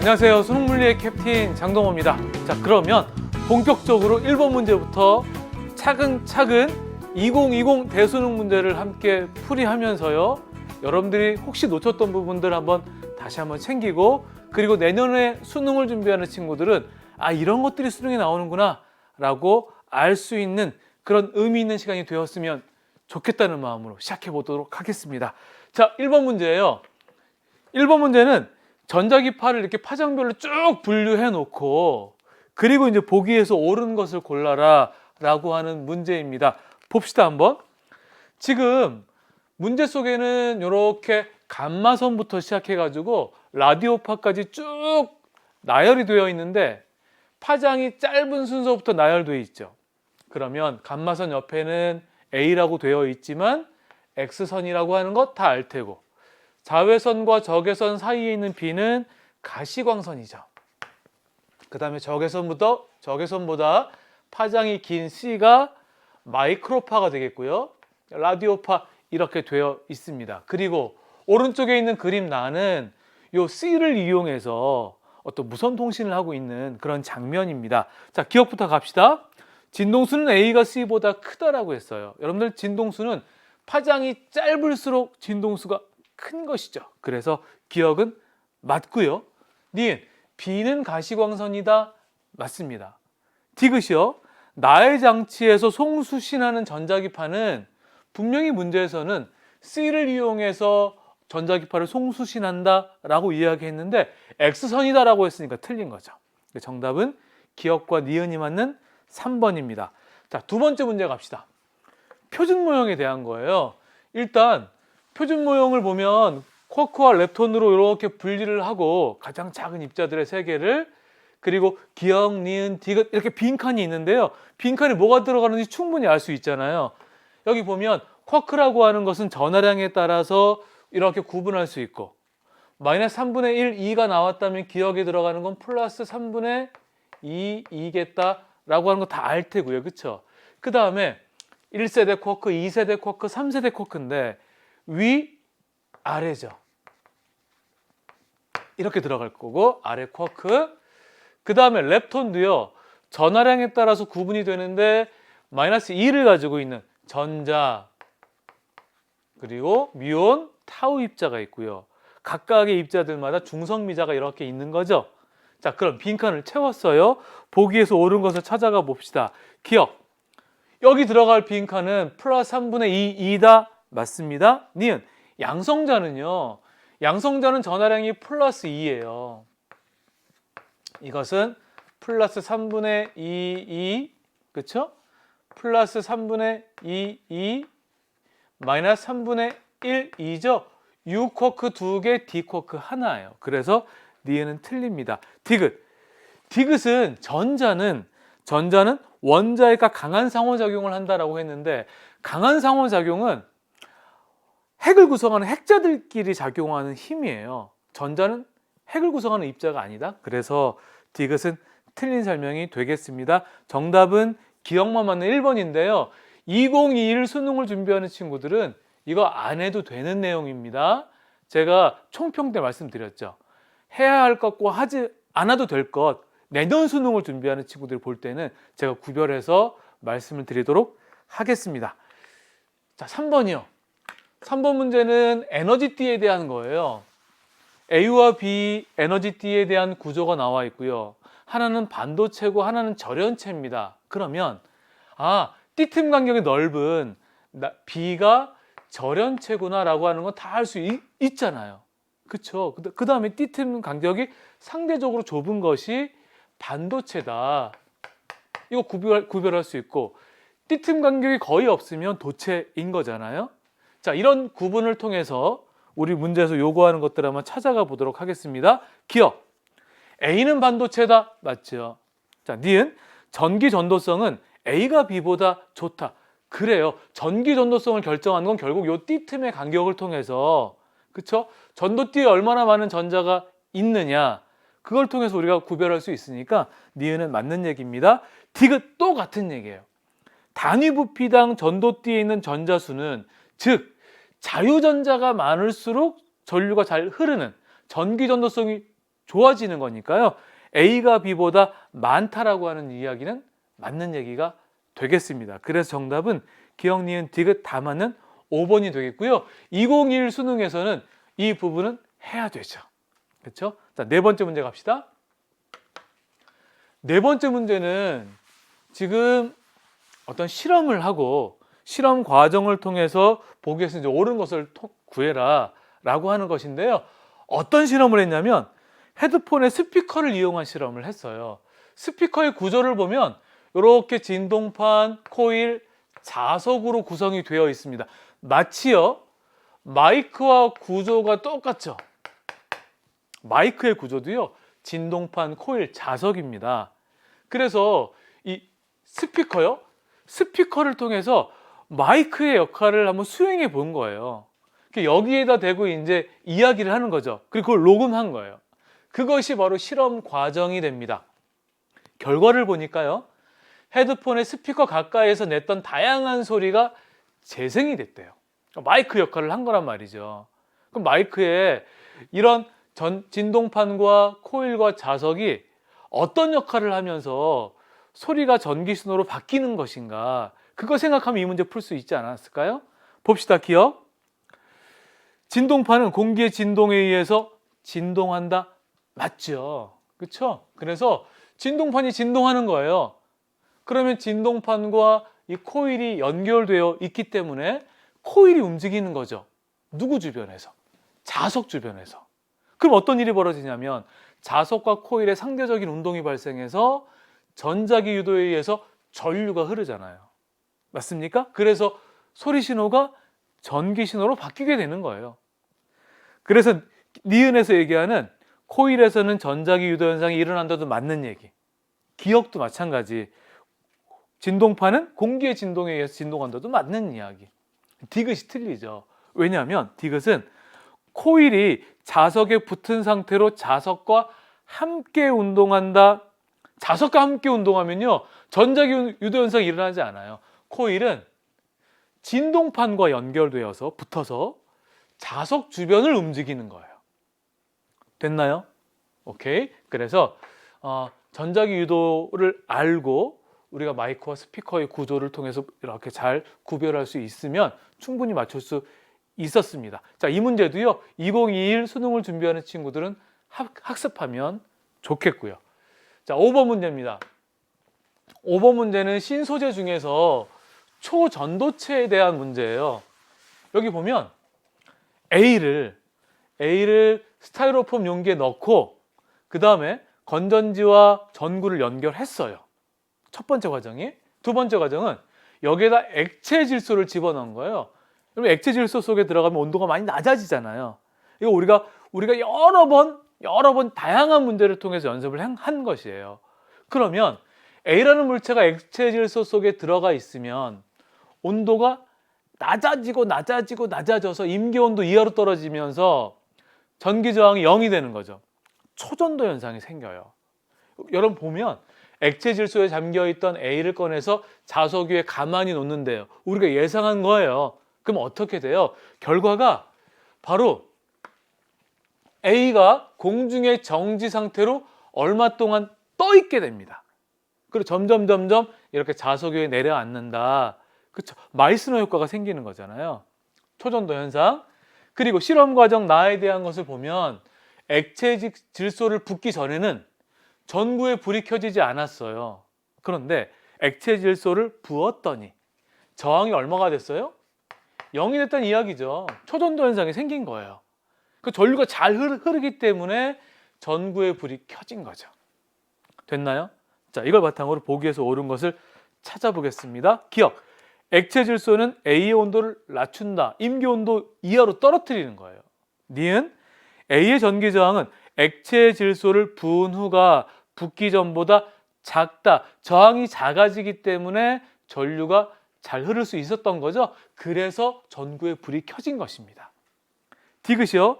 안녕하세요. 수능물리의 캡틴 장동호입니다. 자, 그러면 본격적으로 1번 문제부터 차근차근 2020 대수능 문제를 함께 풀이하면서요. 여러분들이 혹시 놓쳤던 부분들 다시 한번 챙기고, 그리고 내년에 수능을 준비하는 친구들은 아, 이런 것들이 수능에 나오는구나 라고 알 수 있는 그런 의미 있는 시간이 되었으면 좋겠다는 마음으로 시작해 보도록 하겠습니다. 자, 1번 문제예요. 1번 문제는 전자기파를 이렇게 파장별로 쭉 분류해 놓고, 그리고 이제 보기에서 옳은 것을 골라라 라고 하는 문제입니다. 봅시다 한번. 지금 문제 속에는 이렇게 감마선부터 시작해 가지고 라디오파까지 쭉 나열이 되어 있는데, 파장이 짧은 순서부터 나열되어 있죠. 그러면 감마선 옆에는 A라고 되어 있지만 X선이라고 하는 것 다 알 테고, 자외선과 적외선 사이에 있는 B는 가시광선이죠. 그 다음에 적외선보다 파장이 긴 C가 마이크로파가 되겠고요. 라디오파 이렇게 되어 있습니다. 그리고 오른쪽에 있는 그림 나는 요 C를 이용해서 어떤 무선 통신을 하고 있는 그런 장면입니다. 자, 기억부터 갑시다. 진동수는 A가 C보다 크다라고 했어요. 여러분들, 진동수는 파장이 짧을수록 진동수가 큰 것이죠. 그래서 기억은 맞고요. 니은 B는 가시광선이다. 맞습니다. 디귿이요. 나의 장치에서 송수신하는 전자기파는 분명히 문제에서는 C를 이용해서 전자기파를 송수신한다 라고 이야기했는데 X선이다 라고 했으니까 틀린 거죠. 정답은 기억과 니은이 맞는 3번입니다. 자, 두 번째 문제 갑시다. 표준 모형에 대한 거예요. 일단 표준 모형을 보면 쿼크와 렙톤으로 이렇게 분리를 하고, 가장 작은 입자들의 세 개를, 그리고 기억, 니은, 디귿 이렇게 빈칸이 있는데요. 빈칸에 뭐가 들어가는지 충분히 알 수 있잖아요. 여기 보면 쿼크라고 하는 것은 전하량에 따라서 이렇게 구분할 수 있고, 마이너스 3분의 1, 2가 나왔다면 기억에 들어가는 건 플러스 3분의 2, 2겠다 라고 하는 거 다 알 테고요. 그쵸? 그 다음에 1세대 쿼크, 2세대 쿼크, 3세대 쿼크인데 위, 아래죠. 이렇게 들어갈 거고, 아래 쿼크. 그 다음에 렙톤도요, 전하량에 따라서 구분이 되는데 마이너스 2를 가지고 있는 전자, 그리고 뮤온, 타우 입자가 있고요. 각각의 입자들마다 중성미자가 이렇게 있는 거죠. 자, 그럼 빈칸을 채웠어요. 보기에서 옳은 것을 찾아가 봅시다. 기억. 여기 들어갈 빈칸은 플러스 3분의 2, 2다. 맞습니다. 니은. 양성자는 전하량이 플러스 2예요. 이것은 플러스 3분의 2, 2, 그쵸? 플러스 3분의 2, 2, 마이너스 3분의 1, 2죠? U 쿼크 2개, D 쿼크 하나예요. 그래서 니은은 틀립니다. 디귿은 전자는 원자핵과 강한 상호작용을 한다라고 했는데, 강한 상호작용은 핵을 구성하는 핵자들끼리 작용하는 힘이에요. 전자는 핵을 구성하는 입자가 아니다. 그래서 디귿은 틀린 설명이 되겠습니다. 정답은 기억만 맞는 1번인데요. 2021 수능을 준비하는 친구들은 이거 안 해도 되는 내용입니다. 제가 총평 때 말씀드렸죠. 해야 할 것과 하지 않아도 될 것, 내년 수능을 준비하는 친구들 볼 때는 제가 구별해서 말씀을 드리도록 하겠습니다. 자, 3번이요. 3번 문제는 에너지띠에 대한 거예요. A와 B 에너지띠에 대한 구조가 나와 있고요. 하나는 반도체고 하나는 절연체입니다. 그러면 띠틈 간격이 넓은 B가 절연체구나 라고 하는 건 다 알 수 있잖아요. 그쵸? 그 다음에 띠틈 간격이 상대적으로 좁은 것이 반도체다. 이거 구별할 수 있고, 띠틈 간격이 거의 없으면 도체인 거잖아요. 자, 이런 구분을 통해서 우리 문제에서 요구하는 것들 한번 찾아가 보도록 하겠습니다. 기억. A는 반도체다. 맞죠? 자, 니은. 전기 전도성은 A가 B보다 좋다. 그래요. 전기 전도성을 결정하는 건 결국 요 띠틈의 간격을 통해서, 그쵸? 전도띠에 얼마나 많은 전자가 있느냐, 그걸 통해서 우리가 구별할 수 있으니까 니은은 맞는 얘기입니다. 디귿 또 같은 얘기예요. 단위 부피당 전도띠에 있는 전자수는, 즉 자유전자가 많을수록 전류가 잘 흐르는, 전기 전도성이 좋아지는 거니까요. A가 B보다 많다라고 하는 이야기는 맞는 얘기가 되겠습니다. 그래서 정답은 기억, 니은, 디귿 다 맞는 5번이 되겠고요. 2021 수능에서는 이 부분은 해야 되죠. 그렇죠? 자, 네 번째 문제 갑시다. 네 번째 문제는 지금 어떤 실험을 하고 실험 과정을 통해서 보기에서 이제 옳은 것을 구해라 라고 하는 것인데요. 어떤 실험을 했냐면 헤드폰의 스피커를 이용한 실험을 했어요. 스피커의 구조를 보면 이렇게 진동판, 코일, 자석으로 구성이 되어 있습니다. 마치요 마이크와 구조가 똑같죠. 마이크의 구조도요 진동판, 코일, 자석입니다. 그래서 이 스피커를 통해서 마이크의 역할을 한번 수행해 본 거예요. 여기에다 대고 이제 이야기를 하는 거죠. 그리고 그걸 녹음한 거예요. 그것이 바로 실험 과정이 됩니다. 결과를 보니까요, 헤드폰의 스피커 가까이에서 냈던 다양한 소리가 재생이 됐대요. 마이크 역할을 한 거란 말이죠. 그럼 마이크에 이런 진동판과 코일과 자석이 어떤 역할을 하면서 소리가 전기 신호로 바뀌는 것인가, 그거 생각하면 이 문제 풀 수 있지 않았을까요? 봅시다. 기억. 진동판은 공기의 진동에 의해서 진동한다. 맞죠? 그렇죠? 그래서 진동판이 진동하는 거예요. 그러면 진동판과 이 코일이 연결되어 있기 때문에 코일이 움직이는 거죠. 누구 주변에서? 자석 주변에서. 그럼 어떤 일이 벌어지냐면 자석과 코일의 상대적인 운동이 발생해서 전자기 유도에 의해서 전류가 흐르잖아요. 맞습니까? 그래서 소리 신호가 전기 신호로 바뀌게 되는 거예요. 그래서 니은에서 얘기하는 코일에서는 전자기 유도 현상이 일어난다도 맞는 얘기. 기억도 마찬가지. 진동판은 공기의 진동에 의해서 진동한다도 맞는 이야기. 디귿이 틀리죠. 왜냐하면 디귿은 코일이 자석에 붙은 상태로 자석과 함께 운동한다. 자석과 함께 운동하면요, 전자기 유도 현상이 일어나지 않아요. 코일은 진동판과 연결되어서 붙어서 자석 주변을 움직이는 거예요. 됐나요? 오케이. 그래서 전자기 유도를 알고 우리가 마이크와 스피커의 구조를 통해서 이렇게 잘 구별할 수 있으면 충분히 맞출 수 있었습니다. 자, 이 문제도요, 2021 수능을 준비하는 친구들은 학습하면 좋겠고요. 자, 5번 문제입니다. 5번 문제는 신소재 중에서 초전도체에 대한 문제예요. 여기 보면 A를 스타이로폼 용기에 넣고 그 다음에 건전지와 전구를 연결했어요. 첫 번째 과정이. 두 번째 과정은 여기에다 액체 질소를 집어넣은 거예요. 그러면 액체 질소 속에 들어가면 온도가 많이 낮아지잖아요. 이거 우리가 여러 번 다양한 문제를 통해서 연습을 한 것이에요. 그러면 A라는 물체가 액체 질소 속에 들어가 있으면 온도가 낮아져서 임계온도 이하로 떨어지면서 전기 저항이 0이 되는 거죠. 초전도 현상이 생겨요. 여러분 보면 액체 질소에 잠겨있던 A를 꺼내서 자석 위에 가만히 놓는데요, 우리가 예상한 거예요. 그럼 어떻게 돼요? 결과가 바로 A가 공중의 정지 상태로 얼마 동안 떠 있게 됩니다. 그리고 점점 이렇게 자석 위에 내려앉는다. 그렇죠? 마이스너 효과가 생기는 거잖아요. 초전도 현상. 그리고 실험 과정 나에 대한 것을 보면 액체 질소를 붓기 전에는 전구에 불이 켜지지 않았어요. 그런데 액체 질소를 부었더니 저항이 얼마가 됐어요? 0이 됐다는 이야기죠. 초전도 현상이 생긴 거예요. 그 전류가 잘 흐르기 때문에 전구에 불이 켜진 거죠. 됐나요? 자, 이걸 바탕으로 보기에서 옳은 것을 찾아보겠습니다. 기억. 액체 질소는 A의 온도를 낮춘다. 임계 온도 이하로 떨어뜨리는 거예요. 니은. A의 전기 저항은 액체 질소를 부은 후가 붓기 전보다 작다. 저항이 작아지기 때문에 전류가 잘 흐를 수 있었던 거죠. 그래서 전구에 불이 켜진 것입니다. 디귿이요.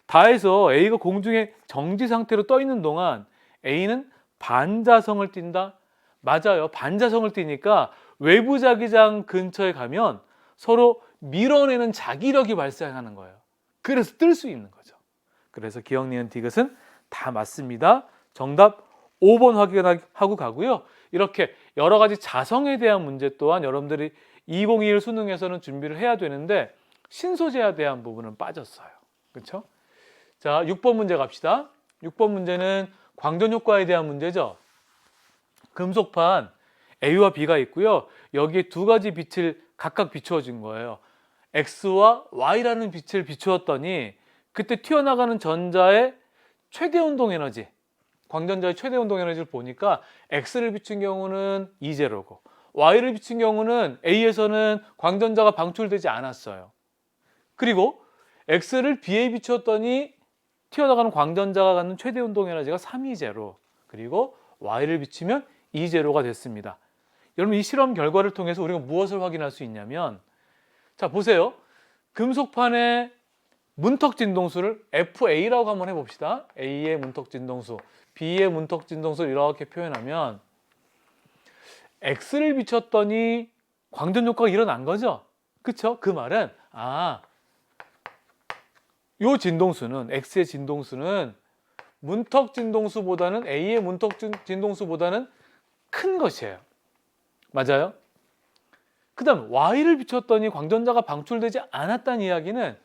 다해서 A가 공중에 정지 상태로 떠 있는 동안 A는 반자성을 띈다. 맞아요. 반자성을 띠니까 외부 자기장 근처에 가면 서로 밀어내는 자기력이 발생하는 거예요. 그래서 뜰 수 있는 거죠. 그래서 기억, 니은, 디귿은 다 맞습니다. 정답 5번 확인하고 가고요. 이렇게 여러 가지 자성에 대한 문제 또한 여러분들이 2021 수능에서는 준비를 해야 되는데 신소재에 대한 부분은 빠졌어요. 그렇죠? 자, 6번 문제 갑시다. 6번 문제는 광전 효과에 대한 문제죠. 금속판 A와 B가 있고요. 여기에 두 가지 빛을 각각 비추어 준 거예요. X와 Y라는 빛을 비추었더니 그때 튀어나가는 전자의 최대 운동 에너지, 광전자의 최대 운동 에너지를 보니까 X를 비춘 경우는 E제로고 Y를 비춘 경우는 A에서는 광전자가 방출되지 않았어요. 그리고 X를 B에 비추었더니 튀어나가는 광전자가 갖는 최대 운동 에너지가 3E0, 그리고 Y를 비추면 E0가 됐습니다. 여러분, 이 실험 결과를 통해서 우리가 무엇을 확인할 수 있냐면, 자 보세요. 금속판의 문턱 진동수를 FA라고 한번 해봅시다. A의 문턱 진동수, B의 문턱 진동수를 이렇게 표현하면 X를 비췄더니 광전 효과가 일어난 거죠. 그쵸? 그 말은 요 진동수는, X의 진동수는 문턱 진동수보다는, A의 문턱 진동수보다는 큰 것이에요. 맞아요? 그 다음 Y를 비췄더니 광전자가 방출되지 않았다는 이야기는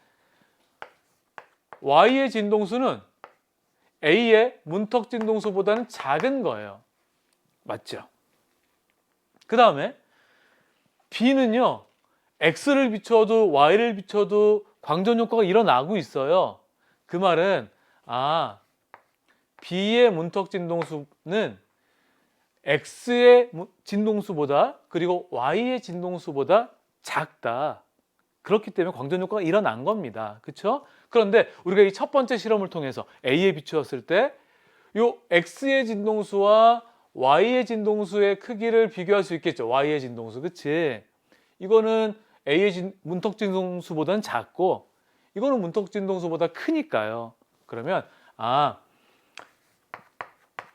Y의 진동수는 A의 문턱 진동수보다는 작은 거예요. 맞죠? 그 다음에 B는요, X를 비춰도 Y를 비춰도 광전 효과가 일어나고 있어요. 그 말은 B의 문턱 진동수는 X의 진동수보다, 그리고 Y의 진동수보다 작다. 그렇기 때문에 광전 효과가 일어난 겁니다. 그렇죠? 그런데 우리가 이 첫 번째 실험을 통해서 A에 비추었을 때 요 X의 진동수와 Y의 진동수의 크기를 비교할 수 있겠죠. Y의 진동수, 그치? 이거는 A의 문턱 진동수보다는 작고 이거는 문턱 진동수보다 크니까요. 그러면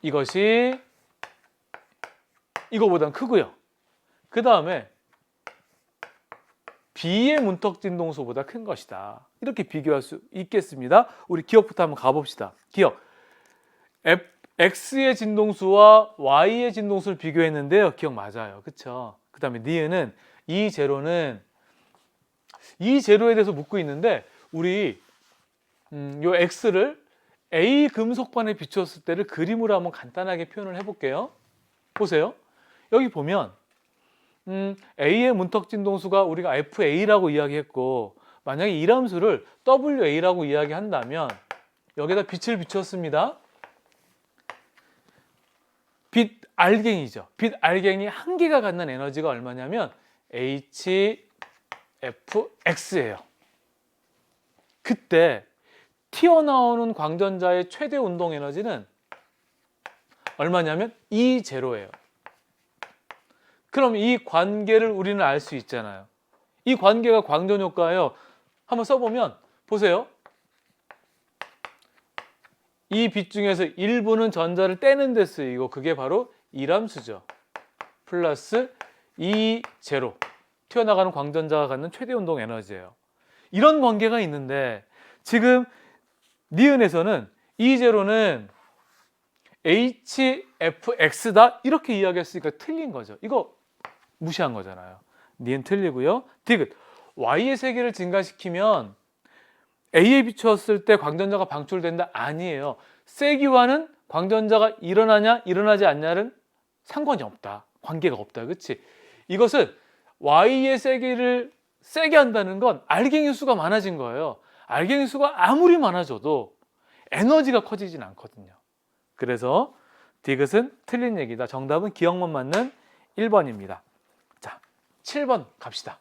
이것이 이거보단 크고요. 그 다음에 B의 문턱 진동수보다 큰 것이다. 이렇게 비교할 수 있겠습니다. 우리 기억부터 한번 가봅시다. 기억. X의 진동수와 Y의 진동수를 비교했는데요. 기억 맞아요. 그쵸? 그 다음에 니은은 E0는 E0에 대해서 묻고 있는데 우리 요 X를 A 금속판에 비추었을 때를 그림으로 한번 간단하게 표현을 해볼게요. 보세요. 여기 보면 A의 문턱 진동수가 우리가 FA라고 이야기했고, 만약에 이 함수를 WA라고 이야기한다면 여기다 빛을 비췄습니다. 빛 알갱이죠. 빛 알갱이 한 개가 갖는 에너지가 얼마냐면 HFX예요. 그때 튀어나오는 광전자의 최대 운동 에너지는 얼마냐면 E0예요. 그럼 이 관계를 우리는 알 수 있잖아요. 이 관계가 광전 효과예요. 한번 써보면 보세요. 이 빛 중에서 일부는 전자를 떼는 데 쓰이고 그게 바로 이람수죠. 플러스 E0, 튀어나가는 광전자가 갖는 최대 운동 에너지예요. 이런 관계가 있는데 지금 니은에서는 E0는 HFX다 이렇게 이야기했으니까 틀린 거죠. 이거 무시한 거잖아요. 니은 틀리고요. 디귿. Y의 세기를 증가시키면 A에 비추었을 때 광전자가 방출된다? 아니에요. 세기와는 광전자가 일어나냐 일어나지 않냐는 상관이 없다. 관계가 없다. 그렇지? 이것은 Y의 세기를 세게 한다는 건 알갱이 수가 많아진 거예요. 알갱이 수가 아무리 많아져도 에너지가 커지진 않거든요. 그래서 디귿은 틀린 얘기다. 정답은 기억만 맞는 1번입니다. 자, 7번 갑시다.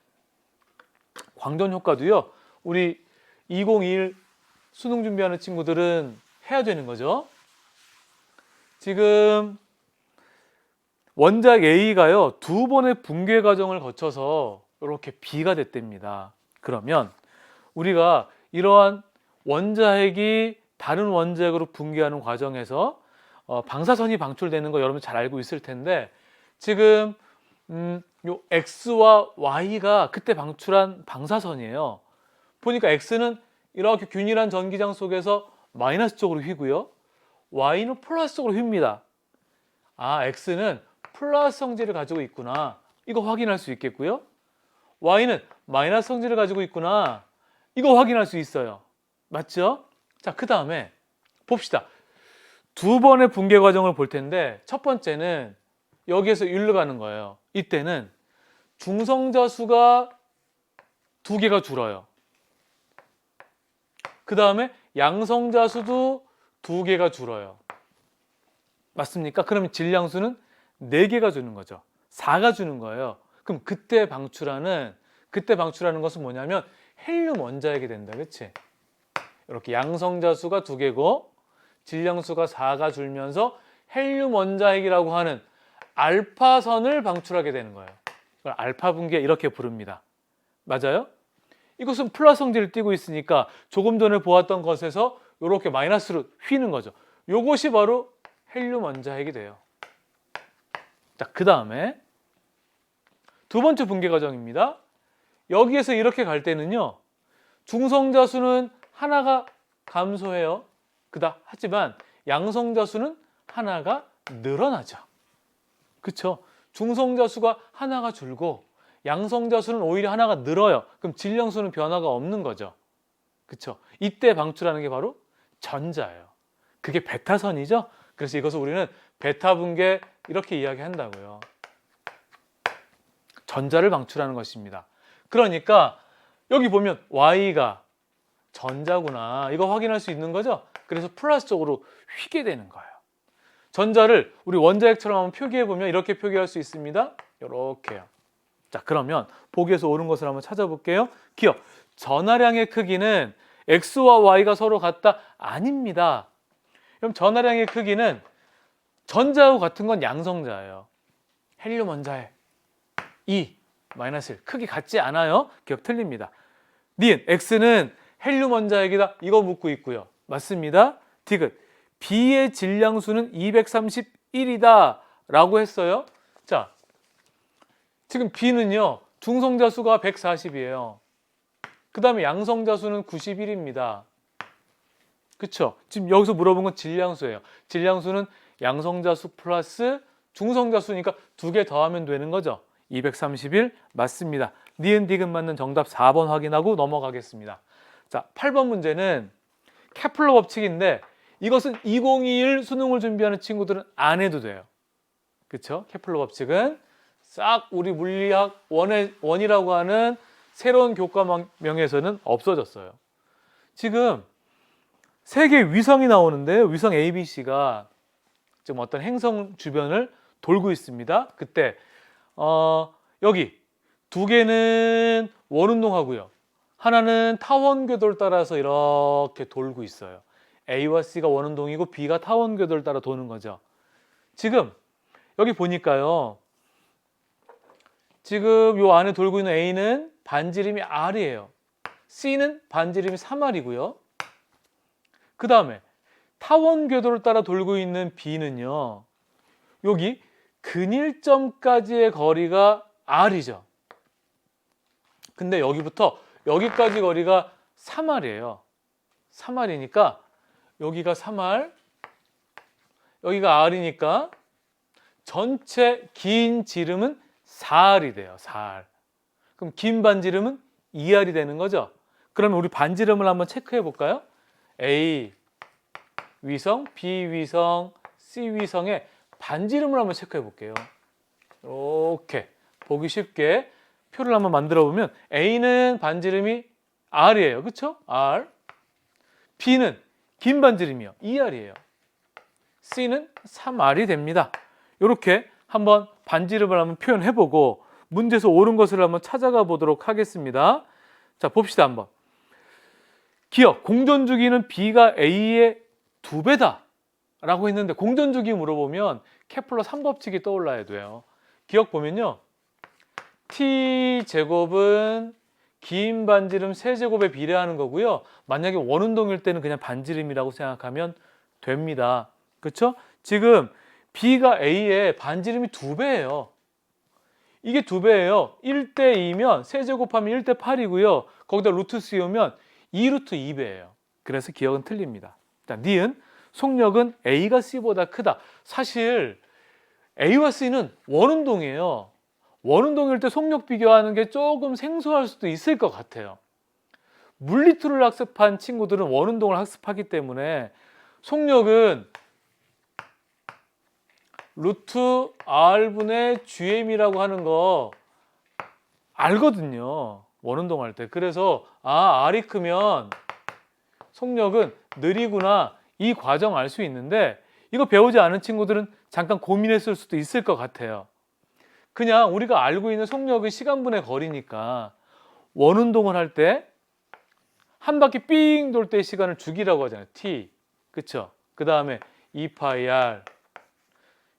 광전 효과도요. 우리 2021 수능 준비하는 친구들은 해야 되는 거죠. 지금 원작 A가요. 2번의 붕괴 과정을 거쳐서 이렇게 B가 됐답니다. 그러면 우리가 이러한 원자핵이 다른 원자핵으로 붕괴하는 과정에서 방사선이 방출되는 거 여러분 잘 알고 있을 텐데 지금 요 X와 Y가 그때 방출한 방사선이에요. 보니까 X는 이렇게 균일한 전기장 속에서 마이너스 쪽으로 휘고요. y는 플러스 쪽으로 휩니다. 아, x는 플러스 성질을 가지고 있구나. 이거 확인할 수 있겠고요. y는 마이너스 성질을 가지고 있구나. 이거 확인할 수 있어요. 맞죠? 자, 그 다음에 봅시다. 두 번의 붕괴 과정을 볼 텐데 첫 번째는 여기에서 1로 가는 거예요. 이때는 중성자 수가 2개가 줄어요. 그 다음에 양성자 수도 2개가 줄어요. 맞습니까? 그러면 질량수는 4개가 주는 거죠. 4가 주는 거예요. 그럼 그때 방출하는 것은 뭐냐면 헬륨 원자핵이 된다. 그치? 이렇게 양성자 수가 2개고 질량수가 4가 줄면서 헬륨 원자핵이라고 하는 알파선을 방출하게 되는 거예요. 그걸 알파 붕괴 이렇게 부릅니다. 맞아요? 이것은 플러스 성질을 띠고 있으니까 조금 전에 보았던 것에서 이렇게 마이너스로 휘는 거죠. 이것이 바로 헬륨 원자핵이 돼요. 자, 그 다음에 두 번째 붕괴 과정입니다. 여기에서 이렇게 갈 때는요, 중성자 수는 하나가 감소해요. 하지만 양성자 수는 하나가 늘어나죠. 그렇죠? 중성자 수가 하나가 줄고 양성자 수는 오히려 하나가 늘어요. 그럼 질량수는 변화가 없는 거죠. 그렇죠? 이때 방출하는 게 바로 전자예요. 그게 베타선이죠. 그래서 이것을 우리는 베타 붕괴 이렇게 이야기한다고요. 전자를 방출하는 것입니다. 그러니까 여기 보면 Y가 전자구나. 이거 확인할 수 있는 거죠. 그래서 플러스 쪽으로 휘게 되는 거예요. 전자를 우리 원자핵처럼 한번 표기해 보면 이렇게 표기할 수 있습니다. 이렇게요. 자, 그러면 보기에서 옳은 것을 한번 찾아볼게요. 기억. 전하량의 크기는 X와 Y가 서로 같다? 아닙니다. 그럼 전하량의 크기는 전자하고 같은 건 양성자예요. 헬륨 원자핵 2, 마이너스 1. 크기 같지 않아요? 기억 틀립니다. 니은 X는 헬륨 원자핵이다. 이거 묻고 있고요. 맞습니다. 디귿. B의 질량수는 231이다 라고 했어요. 자, 지금 B는요, 중성자 수가 140이에요. 그 다음에 양성자 수는 91입니다. 그쵸? 지금 여기서 물어본 건 질량수예요. 질량수는 양성자 수 플러스 중성자 수니까 2개 더하면 되는 거죠. 231 맞습니다. 니은 디귿 맞는 정답 4번 확인하고 넘어가겠습니다. 자, 8번 문제는 케플러 법칙인데 이것은 2021 수능을 준비하는 친구들은 안 해도 돼요. 그렇죠? 케플러 법칙은 싹 우리 물리학 원이라고 하는 새로운 교과명에서는 없어졌어요. 지금 세계 위성이 나오는데요. 위성 ABC가 지금 어떤 행성 주변을 돌고 있습니다. 그때 여기 2개는 원운동하고요. 하나는 타원궤도를 따라서 이렇게 돌고 있어요. A와 C가 원운동이고 B가 타원궤도를 따라 도는 거죠. 지금 여기 보니까요. 지금 요 안에 돌고 있는 A는 반지름이 R이에요. C는 반지름이 3R이고요. 그 다음에 타원궤도를 따라 돌고 있는 B는요. 여기 근일점까지의 거리가 R이죠. 근데 여기부터 여기까지 거리가 3R이에요. 3R이니까 여기가 3R, 여기가 R이니까 전체 긴 지름은 4R이 돼요. 4R. 그럼 긴 반지름은 2R이 되는 거죠. 그러면 우리 반지름을 한번 체크해 볼까요? A 위성, B 위성, C 위성의 반지름을 한번 체크해 볼게요. 이렇게 보기 쉽게 표를 한번 만들어 보면 A는 반지름이 R이에요. 그렇죠? R. B는 긴 반지름이요. 2R이에요. C는 3R이 됩니다. 이렇게 한번 반지름을 한번 표현해 보고 문제에서 옳은 것을 한번 찾아가 보도록 하겠습니다. 자, 봅시다 한번. 기억, 공전주기는 B가 A의 2배다 라고 했는데 공전주기 물어보면 케플러 3법칙이 떠올라야 돼요. 기억 보면요. T제곱은 긴 반지름 세제곱에 비례하는 거고요. 만약에 원운동일 때는 그냥 반지름이라고 생각하면 됩니다. 그렇죠? 지금 B가 A의 반지름이 2배예요. 이게 2배예요. 1대 2면 세제곱하면 1대 8이고요. 거기다 루트 씌우면 2루트 2배예요. 그래서 기억은 틀립니다. 자, 니은 속력은 A가 C보다 크다. 사실 A와 C는 원운동이에요. 원운동일 때 속력 비교하는 게 조금 생소할 수도 있을 것 같아요. 물리투를 학습한 친구들은 원운동을 학습하기 때문에 속력은 루트 R분의 GM이라고 하는 거 알거든요. 원운동 할 때. 그래서 R이 크면 속력은 느리구나, 이 과정 알 수 있는데, 이거 배우지 않은 친구들은 잠깐 고민했을 수도 있을 것 같아요. 그냥 우리가 알고 있는 속력은 시간분의 거리니까 원운동을 할 때 한 바퀴 삥 돌 때 시간을 주기라고 하잖아요. t. 그쵸? 그 다음에 2πr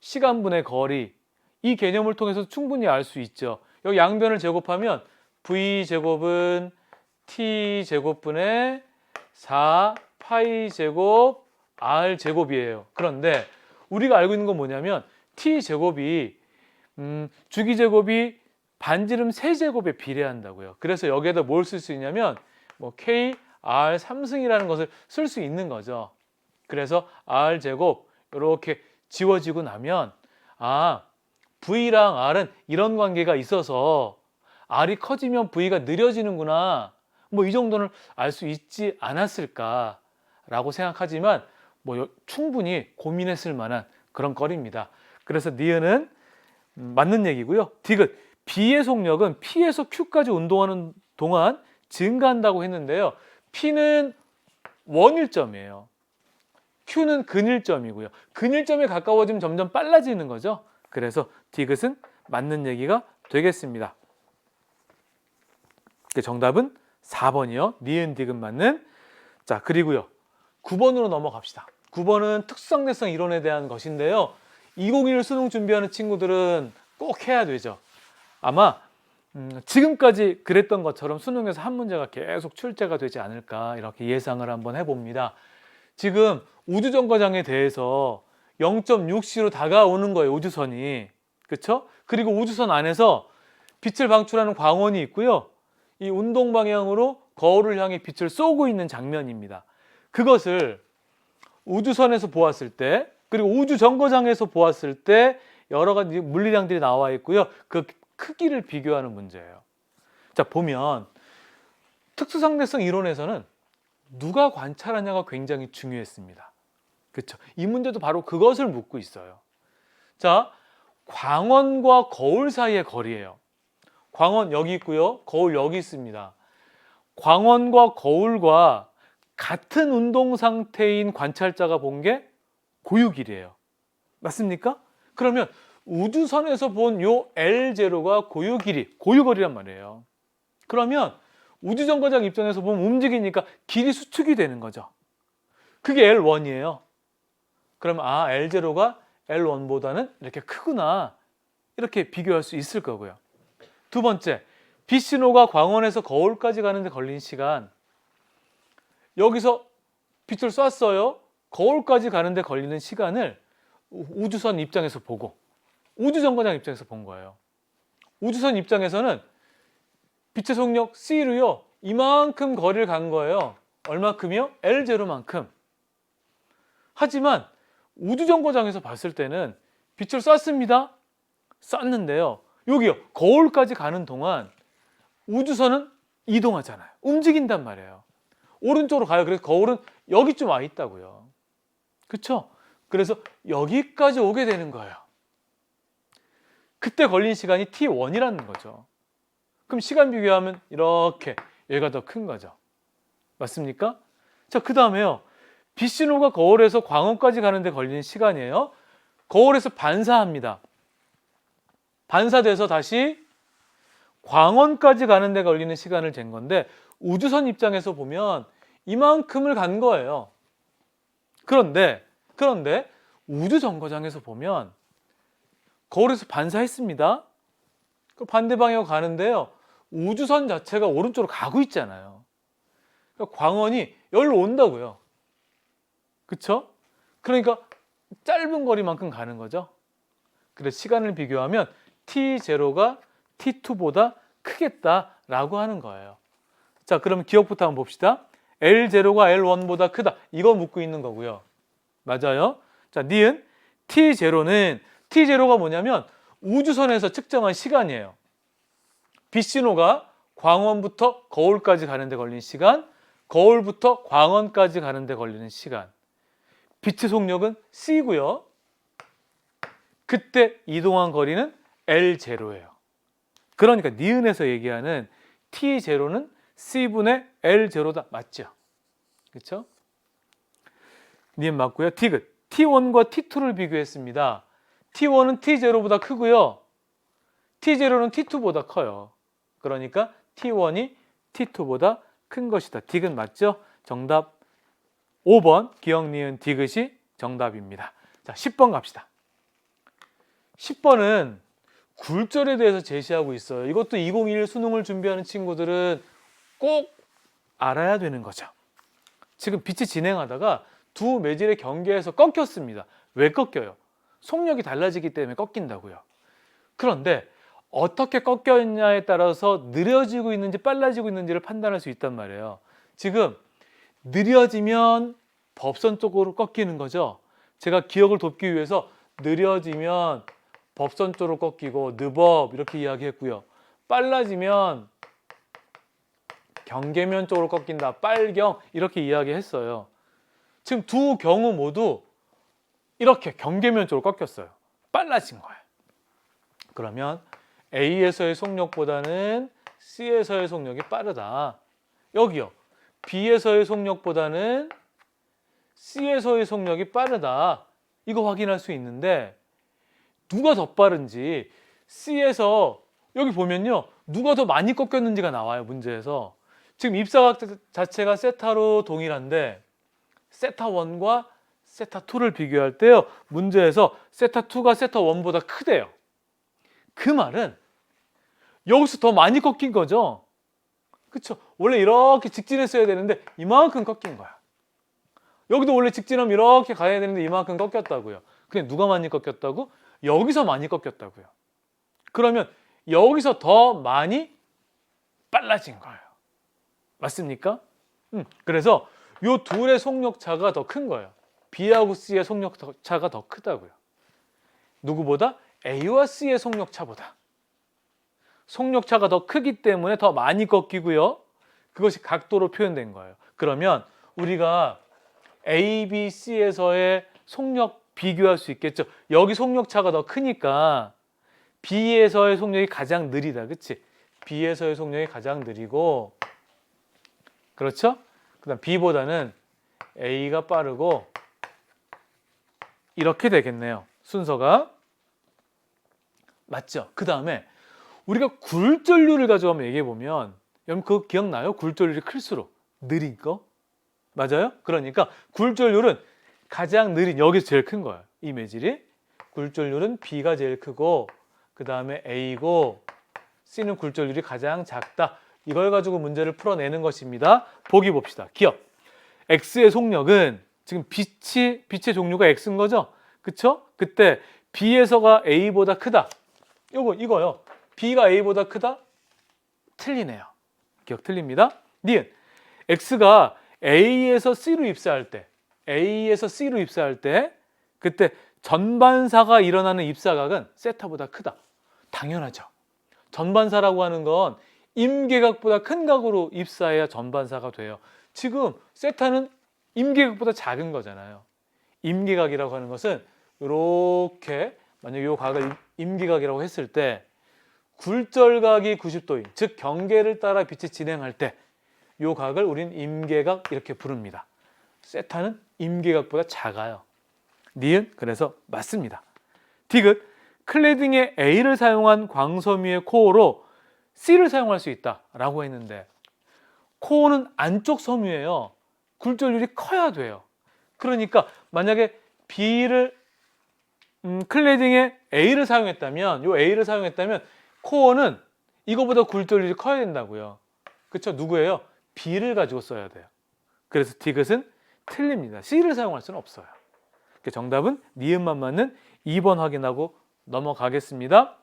시간분의 거리, 이 개념을 통해서 충분히 알 수 있죠. 여기 양변을 제곱하면 v제곱은 t제곱분의 4π제곱 r제곱이에요. 그런데 우리가 알고 있는 건 뭐냐면 t제곱이 주기제곱이 반지름 세제곱에 비례한다고요. 그래서 여기에다 뭘 쓸 수 있냐면 뭐 k r 3승이라는 것을 쓸 수 있는 거죠. 그래서 r제곱 이렇게 지워지고 나면 V랑 R은 이런 관계가 있어서 R이 커지면 V가 느려지는구나, 뭐 이 정도는 알 수 있지 않았을까라고 생각하지만 뭐 충분히 고민했을 만한 그런 거리입니다. 그래서 니은은 맞는 얘기고요. 디귿, B의 속력은 P에서 Q까지 운동하는 동안 증가한다고 했는데요. P는 원일점이에요. Q는 근일점이고요. 근일점에 가까워지면 점점 빨라지는 거죠. 그래서 디귿은 맞는 얘기가 되겠습니다. 정답은 4번이요. 니은 디귿 맞는. 자, 그리고요. 9번으로 넘어갑시다. 9번은 특수상대성 이론에 대한 것인데요. 2021 수능 준비하는 친구들은 꼭 해야 되죠. 아마 지금까지 그랬던 것처럼 수능에서 한 문제가 계속 출제가 되지 않을까, 이렇게 예상을 한번 해봅니다. 지금 우주정거장에 대해서 0.6C로 다가오는 거예요, 우주선이. 그렇죠? 그리고 우주선 안에서 빛을 방출하는 광원이 있고요. 이 운동 방향으로 거울을 향해 빛을 쏘고 있는 장면입니다. 그것을 우주선에서 보았을 때, 그리고 우주정거장에서 보았을 때 여러 가지 물리량들이 나와 있고요. 그 크기를 비교하는 문제예요. 자, 보면 특수상대성 이론에서는 누가 관찰하냐가 굉장히 중요했습니다. 그렇죠? 이 문제도 바로 그것을 묻고 있어요. 자, 광원과 거울 사이의 거리예요. 광원 여기 있고요. 거울 여기 있습니다. 광원과 거울과 같은 운동 상태인 관찰자가 본 게 고유길이에요. 맞습니까? 그러면 우주선에서 본 요 L0가 고유길이, 고유거리란 말이에요. 그러면 우주정거장 입장에서 보면 움직이니까 길이 수축이 되는 거죠. 그게 L1이에요. 그러면 L0가 L1보다는 이렇게 크구나, 이렇게 비교할 수 있을 거고요. 두 번째, 빛신호가 광원에서 거울까지 가는데 걸린 시간, 여기서 빛을 쐈어요. 거울까지 가는데 걸리는 시간을 우주선 입장에서 보고 우주정거장 입장에서 본 거예요. 우주선 입장에서는 빛의 속력 C로요, 이만큼 거리를 간 거예요. 얼마큼이요? L0만큼. 하지만 우주정거장에서 봤을 때는 빛을 쐈습니다. 쐈는데요. 여기요, 거울까지 가는 동안 우주선은 이동하잖아요. 움직인단 말이에요. 오른쪽으로 가요. 그래서 거울은 여기쯤 와 있다고요. 그렇죠? 그래서 여기까지 오게 되는 거예요. 그때 걸린 시간이 T1이라는 거죠. 그럼 시간 비교하면 이렇게 얘가 더 큰 거죠. 맞습니까? 자, 그 다음에요. 빛신호가 거울에서 광원까지 가는데 걸리는 시간이에요. 거울에서 반사합니다. 반사돼서 다시 광원까지 가는데 걸리는 시간을 잰 건데, 우주선 입장에서 보면 이만큼을 간 거예요. 그런데 우주정거장에서 보면 거울에서 반사했습니다. 그 반대 방향으로 가는데요. 우주선 자체가 오른쪽으로 가고 있잖아요. 그러니까 광원이 여기로 온다고요. 그렇죠? 그러니까 짧은 거리만큼 가는 거죠. 그래서 시간을 비교하면 T0가 T2보다 크겠다라고 하는 거예요. 자, 그럼 기억부터 한번 봅시다. L0가 L1보다 크다. 이거 묻고 있는 거고요. 맞아요. 자, 니은 T0가 뭐냐면 우주선에서 측정한 시간이에요. 빛신호가 광원부터 거울까지 가는데 걸린 시간, 거울부터 광원까지 가는데 걸리는 시간. 빛의 속력은 C고요. 그때 이동한 거리는 L0예요. 그러니까 니은에서 얘기하는 T0는 C분의 L0다. 맞죠? 그렇죠? 니은 맞고요. 디귿. T1과 T2를 비교했습니다. T1은 T0보다 크고요. T0는 T2보다 커요. 그러니까 T1이 T2보다 큰 것이다. 디귿 맞죠? 정답 5번 기억 니은 디귿이 정답입니다. 자, 10번 갑시다. 10번은 굴절에 대해서 제시하고 있어요. 이것도 2021 수능을 준비하는 친구들은 꼭 알아야 되는 거죠. 지금 빛이 진행하다가 두 매질의 경계에서 꺾였습니다. 왜 꺾여요? 속력이 달라지기 때문에 꺾인다고요. 그런데 어떻게 꺾였냐에 따라서 느려지고 있는지 빨라지고 있는지를 판단할 수 있단 말이에요. 지금 느려지면 법선 쪽으로 꺾이는 거죠. 제가 기억을 돕기 위해서 느려지면 법선 쪽으로 꺾이고 느법 이렇게 이야기했고요. 빨라지면 경계면 쪽으로 꺾인다. 빨경 이렇게 이야기했어요. 지금 두 경우 모두 이렇게 경계면 쪽으로 꺾였어요. 빨라진 거예요. 그러면 A에서의 속력보다는 C에서의 속력이 빠르다. 여기요. B에서의 속력보다는 C에서의 속력이 빠르다. 이거 확인할 수 있는데 누가 더 빠른지 C에서 여기 보면요. 누가 더 많이 꺾였는지가 나와요. 문제에서. 지금 입사각 자체가 세타로 동일한데 세타1과 세타2를 비교할 때요. 문제에서 세타2가 세타1보다 크대요. 그 말은 여기서 더 많이 꺾인 거죠. 그렇죠? 원래 이렇게 직진했어야 되는데 이만큼 꺾인 거야. 여기도 원래 직진하면 이렇게 가야 되는데 이만큼 꺾였다고요. 근데 누가 많이 꺾였다고? 여기서 많이 꺾였다고요. 그러면 여기서 더 많이 빨라진 거예요. 맞습니까? 그래서 이 둘의 속력 차가 더 큰 거예요. B하고 C의 속력 차가 더 크다고요. 누구보다? A와 C의 속력 차보다. 속력 차가 더 크기 때문에 더 많이 꺾이고요. 그것이 각도로 표현된 거예요. 그러면 우리가 A, B, C에서의 속력 비교할 수 있겠죠. 여기 속력 차가 더 크니까 B에서의 속력이 가장 느리다. 그치? B에서의 속력이 가장 느리고 그렇죠? 그 다음 B보다는 A가 빠르고 이렇게 되겠네요. 순서가. 맞죠? 그 다음에 우리가 굴절률을 가지고 한번 얘기해 보면 여러분 그거 기억나요? 굴절률이 클수록 느린 거? 맞아요? 그러니까 굴절률은 가장 느린 여기서 제일 큰 거예요. 이 매질이. 굴절률은 B가 제일 크고 그 다음에 A고 C는 굴절률이 가장 작다. 이걸 가지고 문제를 풀어내는 것입니다. 보기 봅시다. 기억. X의 속력은 지금 빛의 종류가 X인 거죠? 그쵸? 그때 B에서가 A보다 크다. 이거요. B가 A보다 크다? 틀리네요. 기억 틀립니다. 니은. X가 A에서 C로 입사할 때 그때 전반사가 일어나는 입사각은 세타보다 크다. 당연하죠. 전반사라고 하는 건 임계각보다 큰 각으로 입사해야 전반사가 돼요. 지금 세타는 임계각보다 작은 거잖아요. 임계각이라고 하는 것은 이렇게 만약 이 각을 임계각이라고 했을 때 굴절각이 90도인 즉 경계를 따라 빛이 진행할 때 이 각을 우린 임계각 이렇게 부릅니다. 세타는 임계각보다 작아요. 니은 그래서 맞습니다. 디귿 클래딩에 A를 사용한 광섬유의 코어로 C를 사용할 수 있다라고 했는데 코어는 안쪽 섬유예요. 굴절률이 커야 돼요. 그러니까 만약에 B를 클래딩에 A를 사용했다면 코어는 이거보다 굴절률이 커야 된다고요. 그렇죠? 누구예요? B를 가지고 써야 돼요. 그래서 디귿은 틀립니다. C를 사용할 수는 없어요. 정답은 니은만 맞는 2번 확인하고 넘어가겠습니다.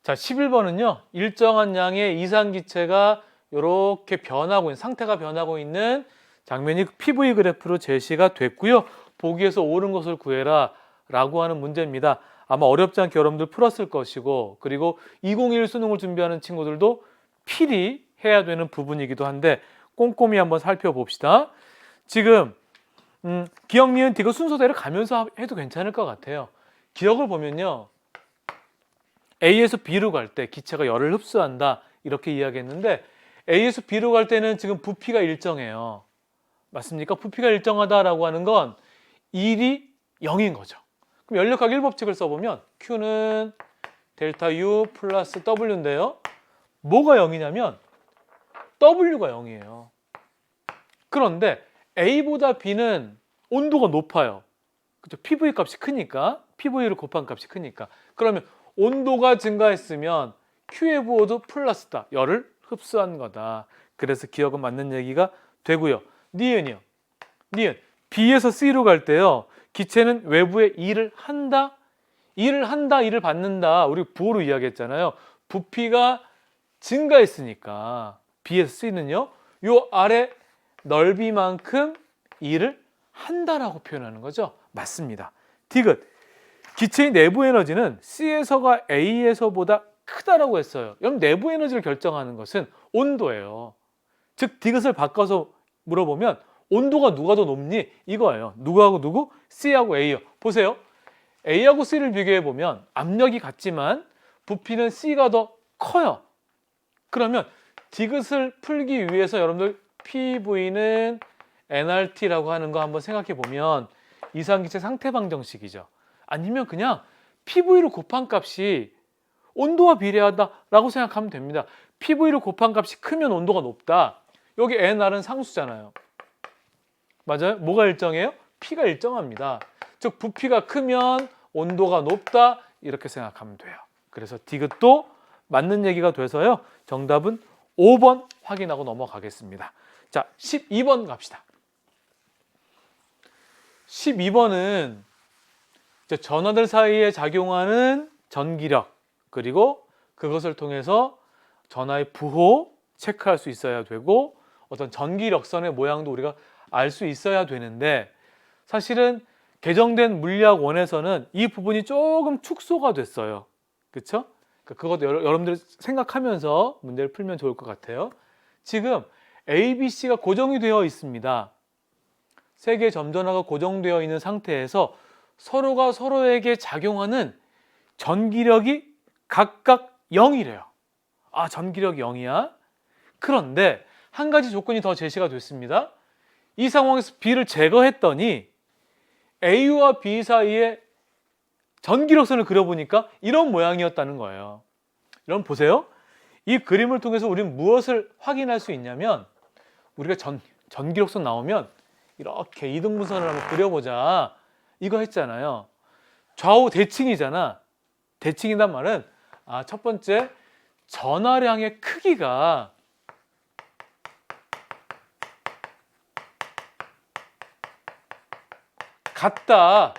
자, 11번은요. 일정한 양의 이산기체가 이렇게 변하고 있는 상태가 변하고 있는 장면이 PV 그래프로 제시가 됐고요. 보기에서 옳은 것을 구해라 라고 하는 문제입니다. 아마 어렵지 않게 여러분들 풀었을 것이고, 그리고 2021 수능을 준비하는 친구들도 필히 해야 되는 부분이기도 한데 꼼꼼히 한번 살펴봅시다. 지금 기억, 니은, 디귿 순서대로 가면서 해도 괜찮을 것 같아요. 기억을 보면요, A에서 B로 갈 때 기체가 열을 흡수한다 이렇게 이야기했는데, A에서 B로 갈 때는 지금 부피가 일정해요. 맞습니까? 부피가 일정하다라고 하는 건 1이 0인 거죠. 그럼 연력학 1법칙을 써보면 Q는 델타 U 플러스 W인데요. 뭐가 0이냐면 W가 0이에요. 그런데 A보다 B는 온도가 높아요. 그렇죠? PV 값이 크니까, PV를 곱한 값이 크니까. 그러면 온도가 증가했으면 Q에 부어도 플러스다. 열을 흡수한 거다. 그래서 기억은 맞는 얘기가 되고요. 니은이요. 니은. B에서 C로 갈 때요, 기체는 외부에 일을 한다, 일을 받는다. 우리 부호로 이야기했잖아요. 부피가 증가했으니까 B에서 C는요, 요 아래 넓이만큼 일을 한다라고 표현하는 거죠. 맞습니다. 디귿. 기체의 내부 에너지는 C에서가 A에서보다 크다라고 했어요. 여러분, 내부 에너지를 결정하는 것은 온도예요. 즉 디귿을 바꿔서 물어보면 온도가 누가 더 높니? 이거예요. 누구하고 누구? C하고 A요. 보세요. A하고 C를 비교해 보면 압력이 같지만 부피는 C가 더 커요. 그러면 디귿을 풀기 위해서 여러분들 PV는 nRT라고 하는 거 한번 생각해 보면 이상기체 상태방정식이죠. 아니면 그냥 PV를 곱한 값이 온도와 비례하다라고 생각하면 됩니다. PV를 곱한 값이 크면 온도가 높다. 여기 nR은 상수잖아요. 맞아요? 뭐가 일정해요? P가 일정합니다. 즉 부피가 크면 온도가 높다 이렇게 생각하면 돼요. 그래서 디귿도 맞는 얘기가 돼서요, 정답은 5번 확인하고 넘어가겠습니다. 자, 12번 갑시다. 12번은 전하들 사이에 작용하는 전기력, 그리고 그것을 통해서 전하의 부호 체크할 수 있어야 되고, 어떤 전기력선의 모양도 우리가 알 수 있어야 되는데, 사실은 개정된 물리학원에서는 이 부분이 조금 축소가 됐어요. 그렇죠? 그것도 여러분들 생각하면서 문제를 풀면 좋을 것 같아요. 지금 A, B, C가 고정이 되어 있습니다. 세 개의 점전화가 고정되어 있는 상태에서 서로가 서로에게 작용하는 전기력이 각각 0이래요. 아, 전기력이 0이야? 그런데 한 가지 조건이 더 제시가 됐습니다. 이 상황에서 B를 제거했더니 A와 B 사이에 전기력선을 그려보니까 이런 모양이었다는 거예요. 여러분 보세요. 이 그림을 통해서 우리는 무엇을 확인할 수 있냐면, 우리가 전기력선 나오면 이렇게 이등분선을 한번 그려보자 이거 했잖아요. 좌우 대칭이잖아. 대칭이란 말은 첫 번째 전하량의 크기가 같다,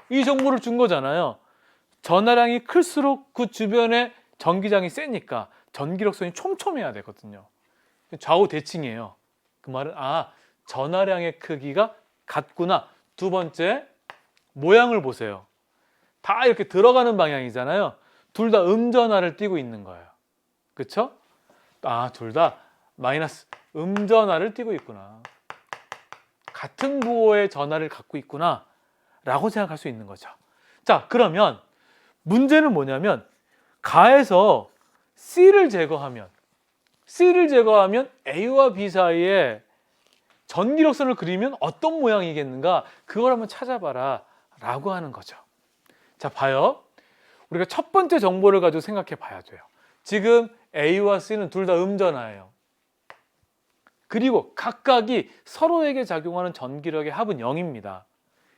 이 정보를 준 거잖아요. 전하량이 클수록 그 주변에 전기장이 세니까 전기력선이 촘촘해야 되거든요. 좌우 대칭이에요. 그 말은 전하량의 크기가 같구나. 두 번째, 모양을 보세요. 다 이렇게 들어가는 방향이잖아요. 둘 다 음전하를 띠고 있는 거예요. 그렇죠? 둘 다 마이너스 음전하를 띠고 있구나. 같은 부호의 전하를 갖고 있구나 라고 생각할 수 있는 거죠. 자, 그러면 문제는 뭐냐면, 가에서 C를 제거하면 A와 B 사이에 전기력선을 그리면 어떤 모양이겠는가, 그걸 한번 찾아봐라 라고 하는 거죠. 자, 봐요. 우리가 첫 번째 정보를 가지고 생각해 봐야 돼요. 지금 A와 C는 둘 다 음전하예요. 그리고 각각이 서로에게 작용하는 전기력의 합은 0입니다.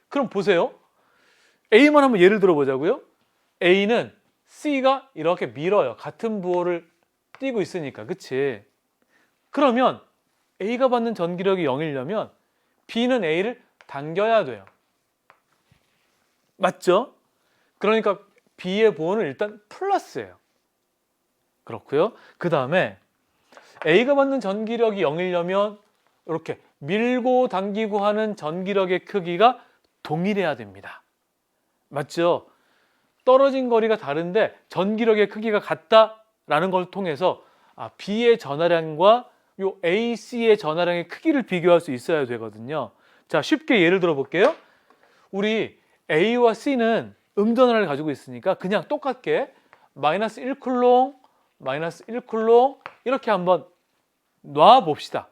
그럼 보세요. A만 한번 예를 들어보자고요. A는 C가 이렇게 밀어요. 같은 부호를 띄고 있으니까. 그치? 그러면 A가 받는 전기력이 0이려면 B는 A를 당겨야 돼요. 맞죠? 그러니까 B의 부호는 일단 플러스예요. 그렇고요. 그 다음에 A가 받는 전기력이 0이려면 이렇게 밀고 당기고 하는 전기력의 크기가 동일해야 됩니다. 맞죠? 떨어진 거리가 다른데 전기력의 크기가 같다라는 걸 통해서 B의 전하량과 요 AC의 전하량의 크기를 비교할 수 있어야 되거든요. 자, 쉽게 예를 들어 볼게요. 우리 A와 C는 음전하를 가지고 있으니까 그냥 똑같게 마이너스 1쿨롱, 마이너스 1쿨롱 이렇게 한번 놔 봅시다.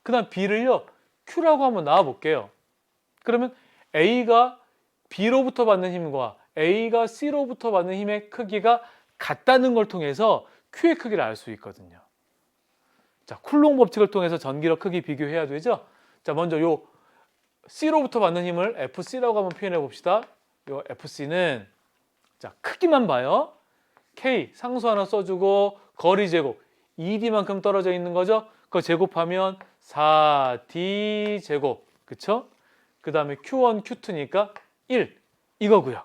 그 다음 B를요, Q라고 한번 놔 볼게요. 그러면 A가 B로부터 받는 힘과 A가 C로부터 받는 힘의 크기가 같다는 걸 통해서 Q의 크기를 알 수 있거든요. 자, 쿨롱 법칙을 통해서 전기력 크기 비교해야 되죠. 자, 먼저 요 C로부터 받는 힘을 FC라고 한번 표현해 봅시다. 요 FC는 자, 크기만 봐요. K 상수 하나 써주고 거리 제곱 2D만큼 떨어져 있는 거죠. 그거 제곱하면 4D 제곱, 그쵸? 그 다음에 Q1, Q2니까 1 이거고요.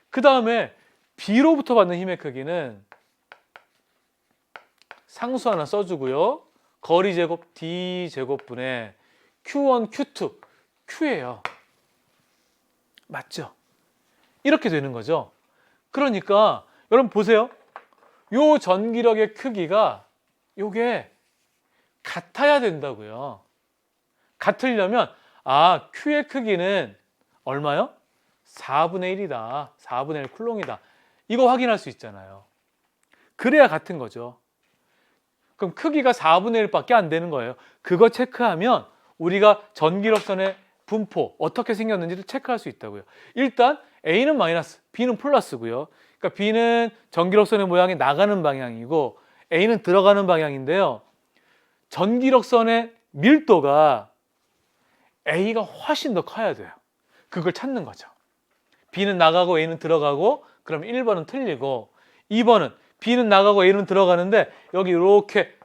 그 다음에 B로부터 받는 힘의 크기는 상수 하나 써주고요. 거리 제곱 D 제곱분의 Q1, Q2 Q예요. 맞죠? 이렇게 되는 거죠. 그러니까 여러분 보세요. 요 전기력의 크기가 요게 같아야 된다고요. 같으려면 Q의 크기는 얼마요? 4분의 1이다. 4분의 1 쿨롱이다. 이거 확인할 수 있잖아요. 그래야 같은 거죠. 그럼 크기가 4분의 1밖에 안 되는 거예요. 그거 체크하면 우리가 전기력선의 분포 어떻게 생겼는지를 체크할 수 있다고요. 일단 A는 마이너스, B는 플러스고요. 그러니까 B는 전기력선의 모양이 나가는 방향이고 A는 들어가는 방향인데요. 전기력선의 밀도가 A가 훨씬 더 커야 돼요. 그걸 찾는 거죠. B는 나가고 A는 들어가고 그럼 1번은 틀리고 2번은 B는 나가고 A는 들어가는데 여기 이렇게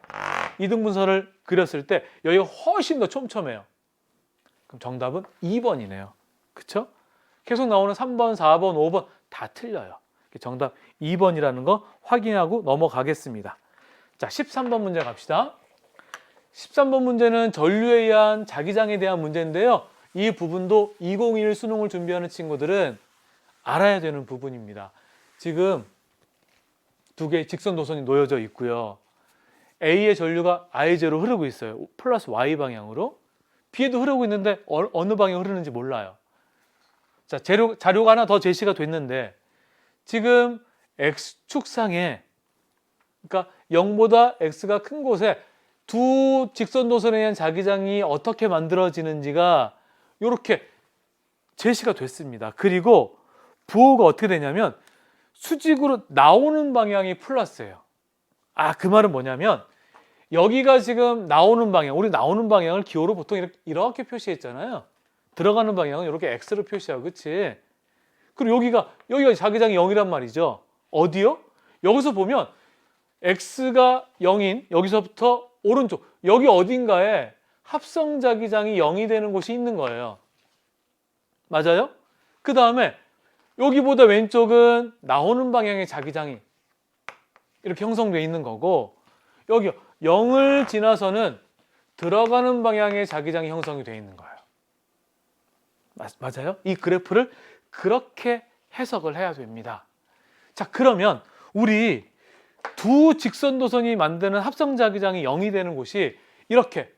이등분선을 그렸을 때 여기가 훨씬 더 촘촘해요. 그럼 정답은 2번이네요. 그쵸? 계속 나오는 3번, 4번, 5번 다 틀려요. 정답 2번이라는 거 확인하고 넘어가겠습니다. 자, 13번 문제 갑시다. 13번 문제는 전류에 의한 자기장에 대한 문제인데요. 이 부분도 2021 수능을 준비하는 친구들은 알아야 되는 부분입니다. 지금 두 개의 직선 도선이 놓여져 있고요. A의 전류가 I0로 흐르고 있어요. 플러스 Y 방향으로. B에도 흐르고 있는데 어느 방향 흐르는지 몰라요. 자, 자료가 하나 더 제시가 됐는데 지금 X축상에 그러니까 0보다 X가 큰 곳에 두 직선 도선에 의한 자기장이 어떻게 만들어지는지가 이렇게 제시가 됐습니다. 그리고 부호가 어떻게 되냐면 수직으로 나오는 방향이 플러스예요. 그 말은 뭐냐면 여기가 지금 나오는 방향, 우리 나오는 방향을 기호로 보통 이렇게 표시했잖아요. 들어가는 방향은 이렇게 X로 표시하고, 그치? 그리고 여기가 자기장이 0이란 말이죠. 어디요? 여기서 보면 X가 0인 여기서부터 오른쪽, 여기 어딘가에 합성 자기장이 0이 되는 곳이 있는 거예요. 맞아요? 그 다음에 여기보다 왼쪽은 나오는 방향의 자기장이 이렇게 형성되어 있는 거고 여기 0을 지나서는 들어가는 방향의 자기장이 형성이 되어 있는 거예요. 맞아요? 이 그래프를 그렇게 해석을 해야 됩니다. 자, 그러면 우리 두 직선 도선이 만드는 합성 자기장이 0이 되는 곳이 이렇게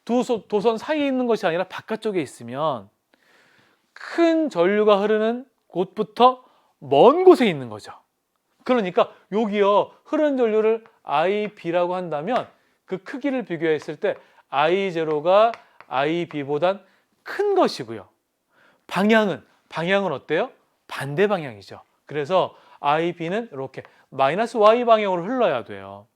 두 도선 사이에 있는 것이 아니라 바깥쪽에 있으면 큰 전류가 흐르는 곳부터 먼 곳에 있는 거죠. 그러니까 여기요, 흐르는 전류를 IB라고 한다면 그 크기를 비교했을 때 I0가 IB보단 큰 것이고요. 방향은 어때요? 반대 방향이죠. 그래서 IB는 이렇게 마이너스 Y 방향으로 흘러야 돼요.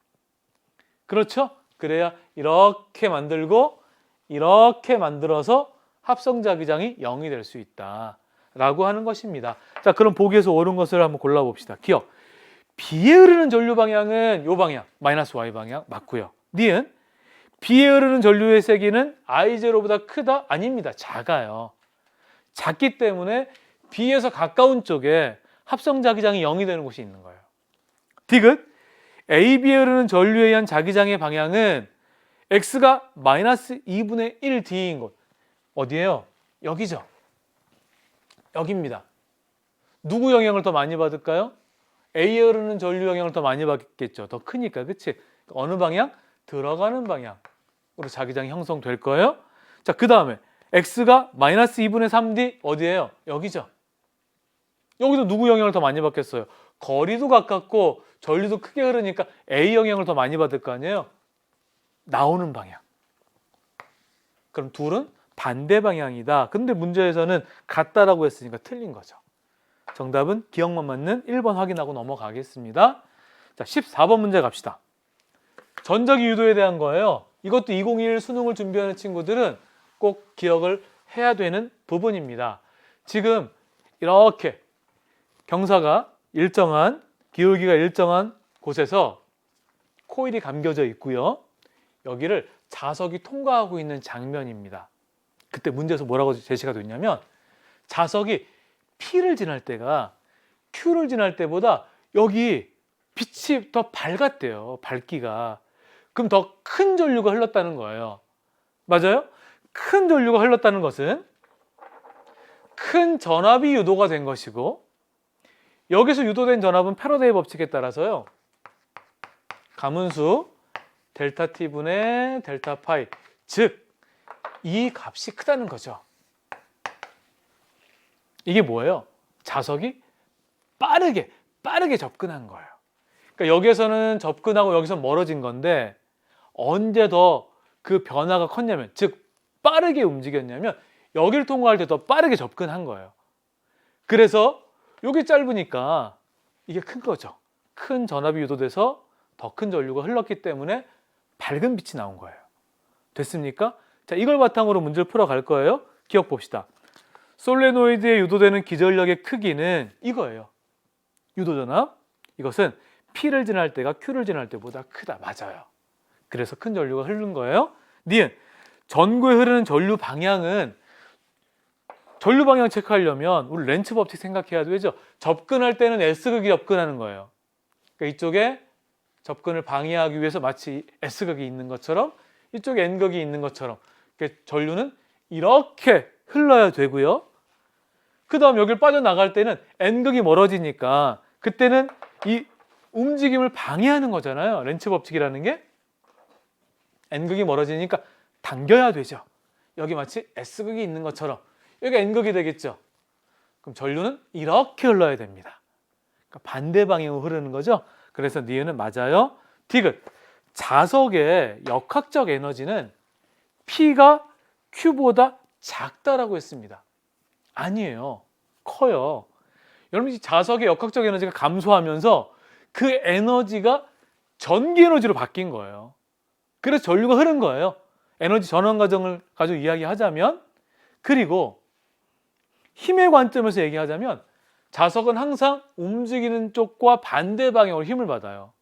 그렇죠? 그래야 이렇게 만들고 이렇게 만들어서 합성자기장이 0이 될 수 있다라고 하는 것입니다. 자, 그럼 보기에서 옳은 것을 한번 골라봅시다. 기억. B에 흐르는 전류 방향은 이 방향, 마이너스 Y 방향 맞고요. 니은 B에 흐르는 전류의 세기는 I0보다 크다? 아닙니다. 작아요. 작기 때문에 B에서 가까운 쪽에 합성자기장이 0이 되는 곳이 있는 거예요. 디귿 AB에 흐르는 전류에 의한 자기장의 방향은 X가 마이너스 2분의 1D인 곳. 어디예요? 여기죠. 여기입니다. 누구 영향을 더 많이 받을까요? A에 흐르는 전류 영향을 더 많이 받겠죠. 더 크니까, 그치? 어느 방향? 들어가는 방향으로 자기장이 형성될 거예요. 자, 그 다음에 X가 마이너스 2분의 3D 어디예요? 여기죠. 여기도 누구 영향을 더 많이 받겠어요? 거리도 가깝고 전류도 크게 흐르니까 A 영향을 더 많이 받을 거 아니에요? 나오는 방향. 그럼 둘은 반대 방향이다. 근데 문제에서는 같다라고 했으니까 틀린 거죠. 정답은 기억만 맞는 1번 확인하고 넘어가겠습니다. 자, 14번 문제 갑시다. 전자기 유도에 대한 거예요. 이것도 2021 수능을 준비하는 친구들은 꼭 기억을 해야 되는 부분입니다. 지금 이렇게 경사가 일정한, 기울기가 일정한 곳에서 코일이 감겨져 있고요. 여기를 자석이 통과하고 있는 장면입니다. 그때 문제에서 뭐라고 제시가 됐냐면 자석이 P를 지날 때가 Q를 지날 때보다 여기 빛이 더 밝았대요. 밝기가. 그럼 더 큰 전류가 흘렀다는 거예요. 맞아요? 큰 전류가 흘렀다는 것은 큰 전압이 유도가 된 것이고, 여기서 유도된 전압은 패러데이 법칙에 따라서요, 가문수 델타 T분의 델타 파이, 즉 이 값이 크다는 거죠. 이게 뭐예요? 자석이 빠르게 접근한 거예요. 그러니까 여기에서는 접근하고 여기서 멀어진 건데 언제 더 그 변화가 컸냐면, 즉 빠르게 움직였냐면 여기를 통과할 때 더 빠르게 접근한 거예요. 그래서 여기 짧으니까 이게 큰 거죠. 큰 전압이 유도돼서 더 큰 전류가 흘렀기 때문에 밝은 빛이 나온 거예요. 됐습니까? 자, 이걸 바탕으로 문제를 풀어갈 거예요. 기억 봅시다. 솔레노이드에 유도되는 기전력의 크기는 이거예요. 유도전압. 이것은 P를 지날 때가 Q를 지날 때보다 크다. 맞아요. 그래서 큰 전류가 흐르는 거예요. 니은, 전구에 흐르는 전류 방향은, 전류 방향 체크하려면 우리 렌츠 법칙 생각해야 되죠. 접근할 때는 S극이 접근하는 거예요. 그러니까 이쪽에 접근을 방해하기 위해서 마치 S극이 있는 것처럼 이쪽에 N극이 있는 것처럼 전류는 이렇게 흘러야 되고요. 그 다음 여기를 빠져나갈 때는 N극이 멀어지니까 그때는 이 움직임을 방해하는 거잖아요. 렌츠 법칙이라는 게. N극이 멀어지니까 당겨야 되죠. 여기 마치 S극이 있는 것처럼 여기 N극이 되겠죠. 그럼 전류는 이렇게 흘러야 됩니다. 그러니까 반대 방향으로 흐르는 거죠. 그래서 니은은 맞아요. 디귿, 자석의 역학적 에너지는 P가 Q보다 작다라고 했습니다. 아니에요. 커요. 여러분, 이 자석의 역학적 에너지가 감소하면서 그 에너지가 전기 에너지로 바뀐 거예요. 그래서 전류가 흐른 거예요. 에너지 전환 과정을 가지고 이야기하자면, 그리고 힘의 관점에서 얘기하자면 자석은 항상 움직이는 쪽과 반대 방향으로 힘을 받아요.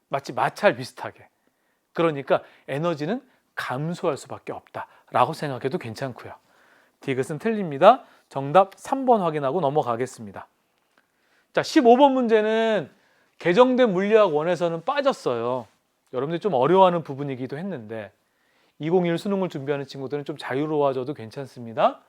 마치 마찰 비슷하게. 그러니까 에너지는 감소할 수밖에 없다라고 생각해도 괜찮고요. 디귿은 틀립니다. 정답 3번 확인하고 넘어가겠습니다. 자, 15번 문제는 개정된 물리학 원에서는 빠졌어요. 여러분들이 좀 어려워하는 부분이기도 했는데 2021 수능을 준비하는 친구들은 좀 자유로워져도 괜찮습니다.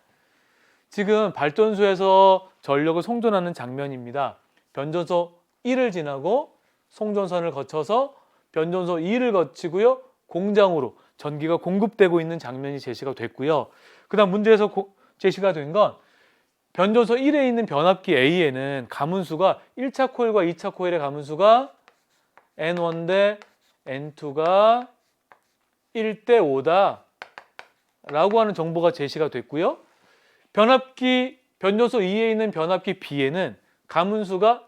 지금 발전소에서 전력을 송전하는 장면입니다. 변전소 1을 지나고 송전선을 거쳐서 변전소 2를 거치고요, 공장으로 전기가 공급되고 있는 장면이 제시가 됐고요. 그 다음 문제에서 제시가 된 건 변전소 1에 있는 변압기 A에는 가문수가 1차 코일과 2차 코일의 가문수가 N1 대 N2가 1대 5다 라고 하는 정보가 제시가 됐고요. 변전소 2에 있는 변압기 B에는 가문수가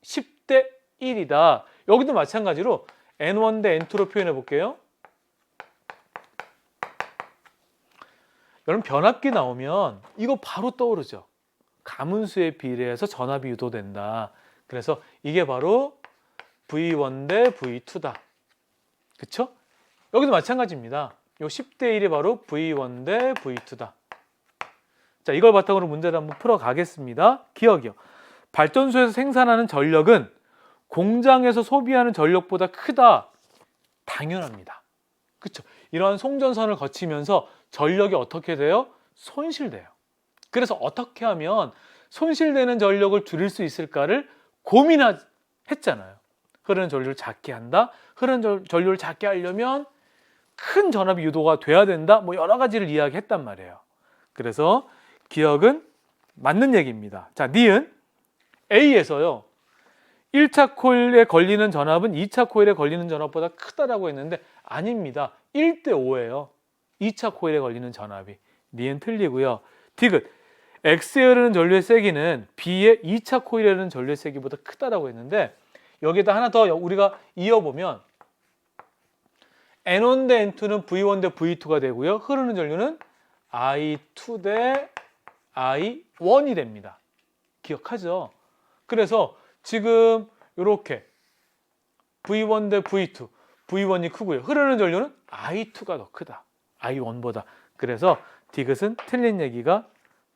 10대 1이다. 여기도 마찬가지로 N1 대 N2로 표현해 볼게요. 여러분, 변압기 나오면 이거 바로 떠오르죠. 가문수에 비례해서 전압이 유도된다. 그래서 이게 바로 V1 대 V2다. 그쵸? 여기도 마찬가지입니다. 요 10대 1이 바로 V1 대 V2다. 자, 이걸 바탕으로 문제를 한번 풀어가겠습니다. 기억이요. 발전소에서 생산하는 전력은 공장에서 소비하는 전력보다 크다. 당연합니다. 그렇죠? 이러한 송전선을 거치면서 전력이 어떻게 돼요? 손실돼요. 그래서 어떻게 하면 손실되는 전력을 줄일 수 있을까를 고민했잖아요. 흐르는 전류를 작게 한다. 흐르는 전류를 작게 하려면 큰 전압이 유도가 돼야 된다. 뭐 여러 가지를 이야기했단 말이에요. 그래서 기억은 맞는 얘기입니다. 자, 니은 A에서요. 1차 코일에 걸리는 전압은 2차 코일에 걸리는 전압보다 크다라고 했는데 아닙니다. 1대 5예요. 2차 코일에 걸리는 전압이. 니은 틀리고요. 디귿 X에 흐르는 전류의 세기는 B의 2차 코일에 흐르는 전류의 세기보다 크다라고 했는데 여기다 하나 더 우리가 이어보면 N1 대 N2는 V1 대 V2가 되고요. 흐르는 전류는 I2 대 I1이 됩니다. 기억하죠? 그래서 지금 이렇게 V1 대 V2, V1이 크고요. 흐르는 전류는 I2가 더 크다. I1보다. 그래서 디귿은 틀린 얘기가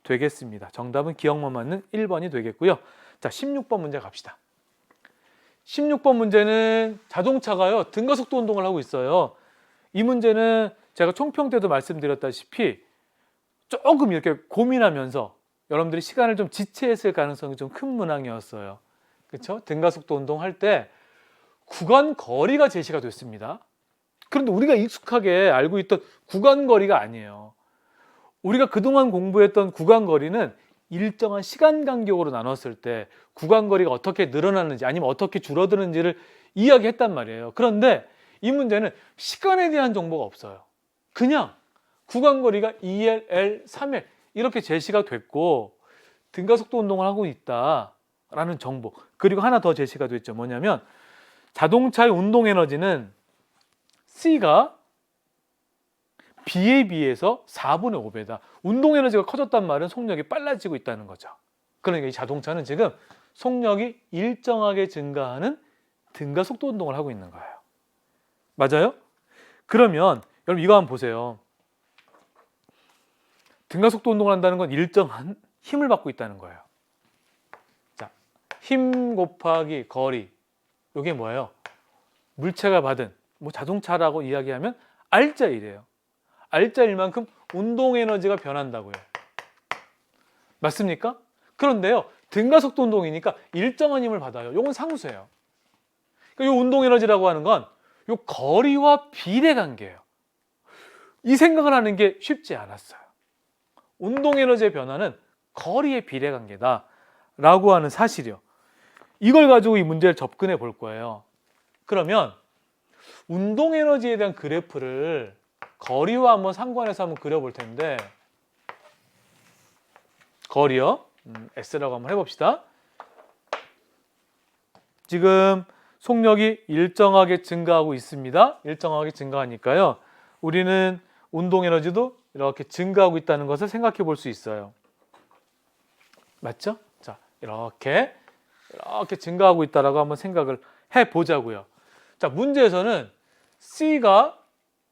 되겠습니다. 정답은 기억만 맞는 1번이 되겠고요. 자, 16번 문제 갑시다. 16번 문제는 자동차가요. 등가속도 운동을 하고 있어요. 이 문제는 제가 총평 때도 말씀드렸다시피 조금 이렇게 고민하면서 여러분들이 시간을 좀 지체했을 가능성이 좀 큰 문항이었어요. 그렇죠? 등가속도 운동할 때 구간 거리가 제시가 됐습니다. 그런데 우리가 익숙하게 알고 있던 구간 거리가 아니에요. 우리가 그동안 공부했던 구간 거리는 일정한 시간 간격으로 나눴을 때 구간 거리가 어떻게 늘어나는지 아니면 어떻게 줄어드는지를 이야기했단 말이에요. 그런데 이 문제는 시간에 대한 정보가 없어요. 그냥 구간 거리가 2L, L, 3L 이렇게 제시가 됐고 등가속도 운동을 하고 있다라는 정보. 그리고 하나 더 제시가 됐죠. 뭐냐면 자동차의 운동 에너지는 C가 B에 비해서 4분의 5배다. 운동 에너지가 커졌단 말은 속력이 빨라지고 있다는 거죠. 그러니까 이 자동차는 지금 속력이 일정하게 증가하는 등가속도 운동을 하고 있는 거예요. 맞아요? 그러면 여러분 이거 한번 보세요. 등가속도 운동을 한다는 건 일정한 힘을 받고 있다는 거예요. 자, 힘 곱하기 거리. 이게 뭐예요? 물체가 받은 뭐 자동차라고 이야기하면 R자일이에요. R자일만큼 운동 에너지가 변한다고요. 맞습니까? 그런데요. 등가속도 운동이니까 일정한 힘을 받아요. 이건 상수예요. 그러니까 이 운동 에너지라고 하는 건 이 거리와 비례 관계예요. 이 생각을 하는 게 쉽지 않았어요. 운동 에너지의 변화는 거리의 비례 관계다라고 하는 사실이요. 이걸 가지고 이 문제를 접근해 볼 거예요. 그러면 운동 에너지에 대한 그래프를 거리와 한번 상관해서 한번 그려볼 텐데 거리요. S라고 한번 해봅시다. 지금 속력이 일정하게 증가하고 있습니다. 일정하게 증가하니까요. 우리는 운동 에너지도 이렇게 증가하고 있다는 것을 생각해 볼 수 있어요. 맞죠? 자, 이렇게 증가하고 있다라고 한번 생각을 해 보자고요. 자, 문제에서는 C가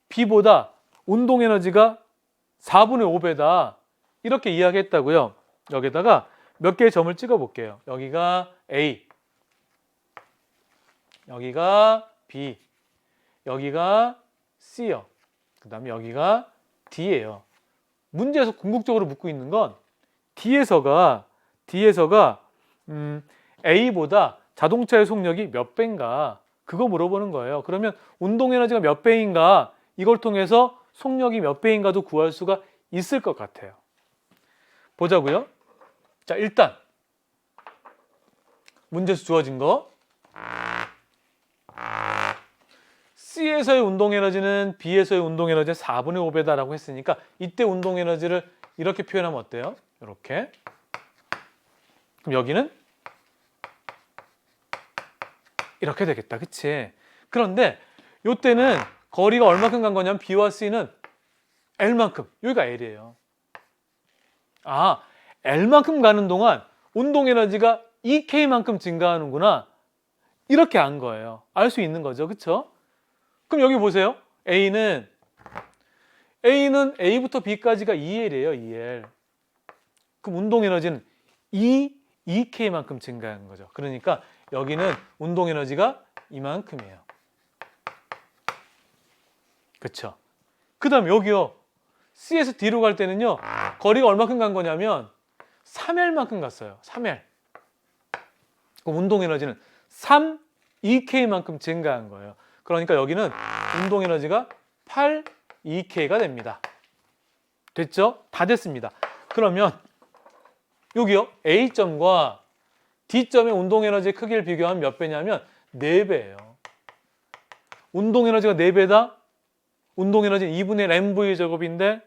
B보다 운동 에너지가 4분의 5배다. 이렇게 이야기했다고요. 여기다가 몇 개의 점을 찍어 볼게요. 여기가 A, 여기가 B, 여기가 C요. 그 다음에 여기가 D예요. 문제에서 궁극적으로 묻고 있는 건 D에서가 A보다 자동차의 속력이 몇 배인가 그거 물어보는 거예요. 그러면 운동 에너지가 몇 배인가 이걸 통해서 속력이 몇 배인가도 구할 수가 있을 것 같아요. 보자고요. 자, 일단 문제에서 주어진 거 C에서의 운동 에너지는 B에서의 운동 에너지의 4분의 5배다라고 했으니까 이때 운동 에너지를 이렇게 표현하면 어때요? 이렇게. 그럼 여기는 이렇게 되겠다. 그치? 그런데 이때는 거리가 얼마큼 간 거냐면 B와 C는 L만큼. 여기가 L이에요. 아, L만큼 가는 동안 운동 에너지가 2K만큼 증가하는구나. 이렇게 안 거예요. 알 수 있는 거죠. 그쵸? 그럼 여기 보세요. A는 A부터 B까지가 2L이에요. 2L. 그럼 운동 에너지는 2K만큼 증가하는 거죠. 그러니까 여기는 운동 에너지가 이만큼이에요. 그쵸? 그 다음에 여기요. C에서 D로 갈 때는요. 거리가 얼마큼 간 거냐면 3L만큼 갔어요. 3L. 그럼 운동 에너지는 3EK만큼 증가한 거예요. 그러니까 여기는 운동 에너지가 8EK가 됩니다. 됐죠? 다 됐습니다. 그러면 여기요. A점과 D점의 운동 에너지 크기를 비교하면 몇 배냐면 4배예요. 운동 에너지가 4배다? 운동 에너지는 2분의 1 mv 제곱인데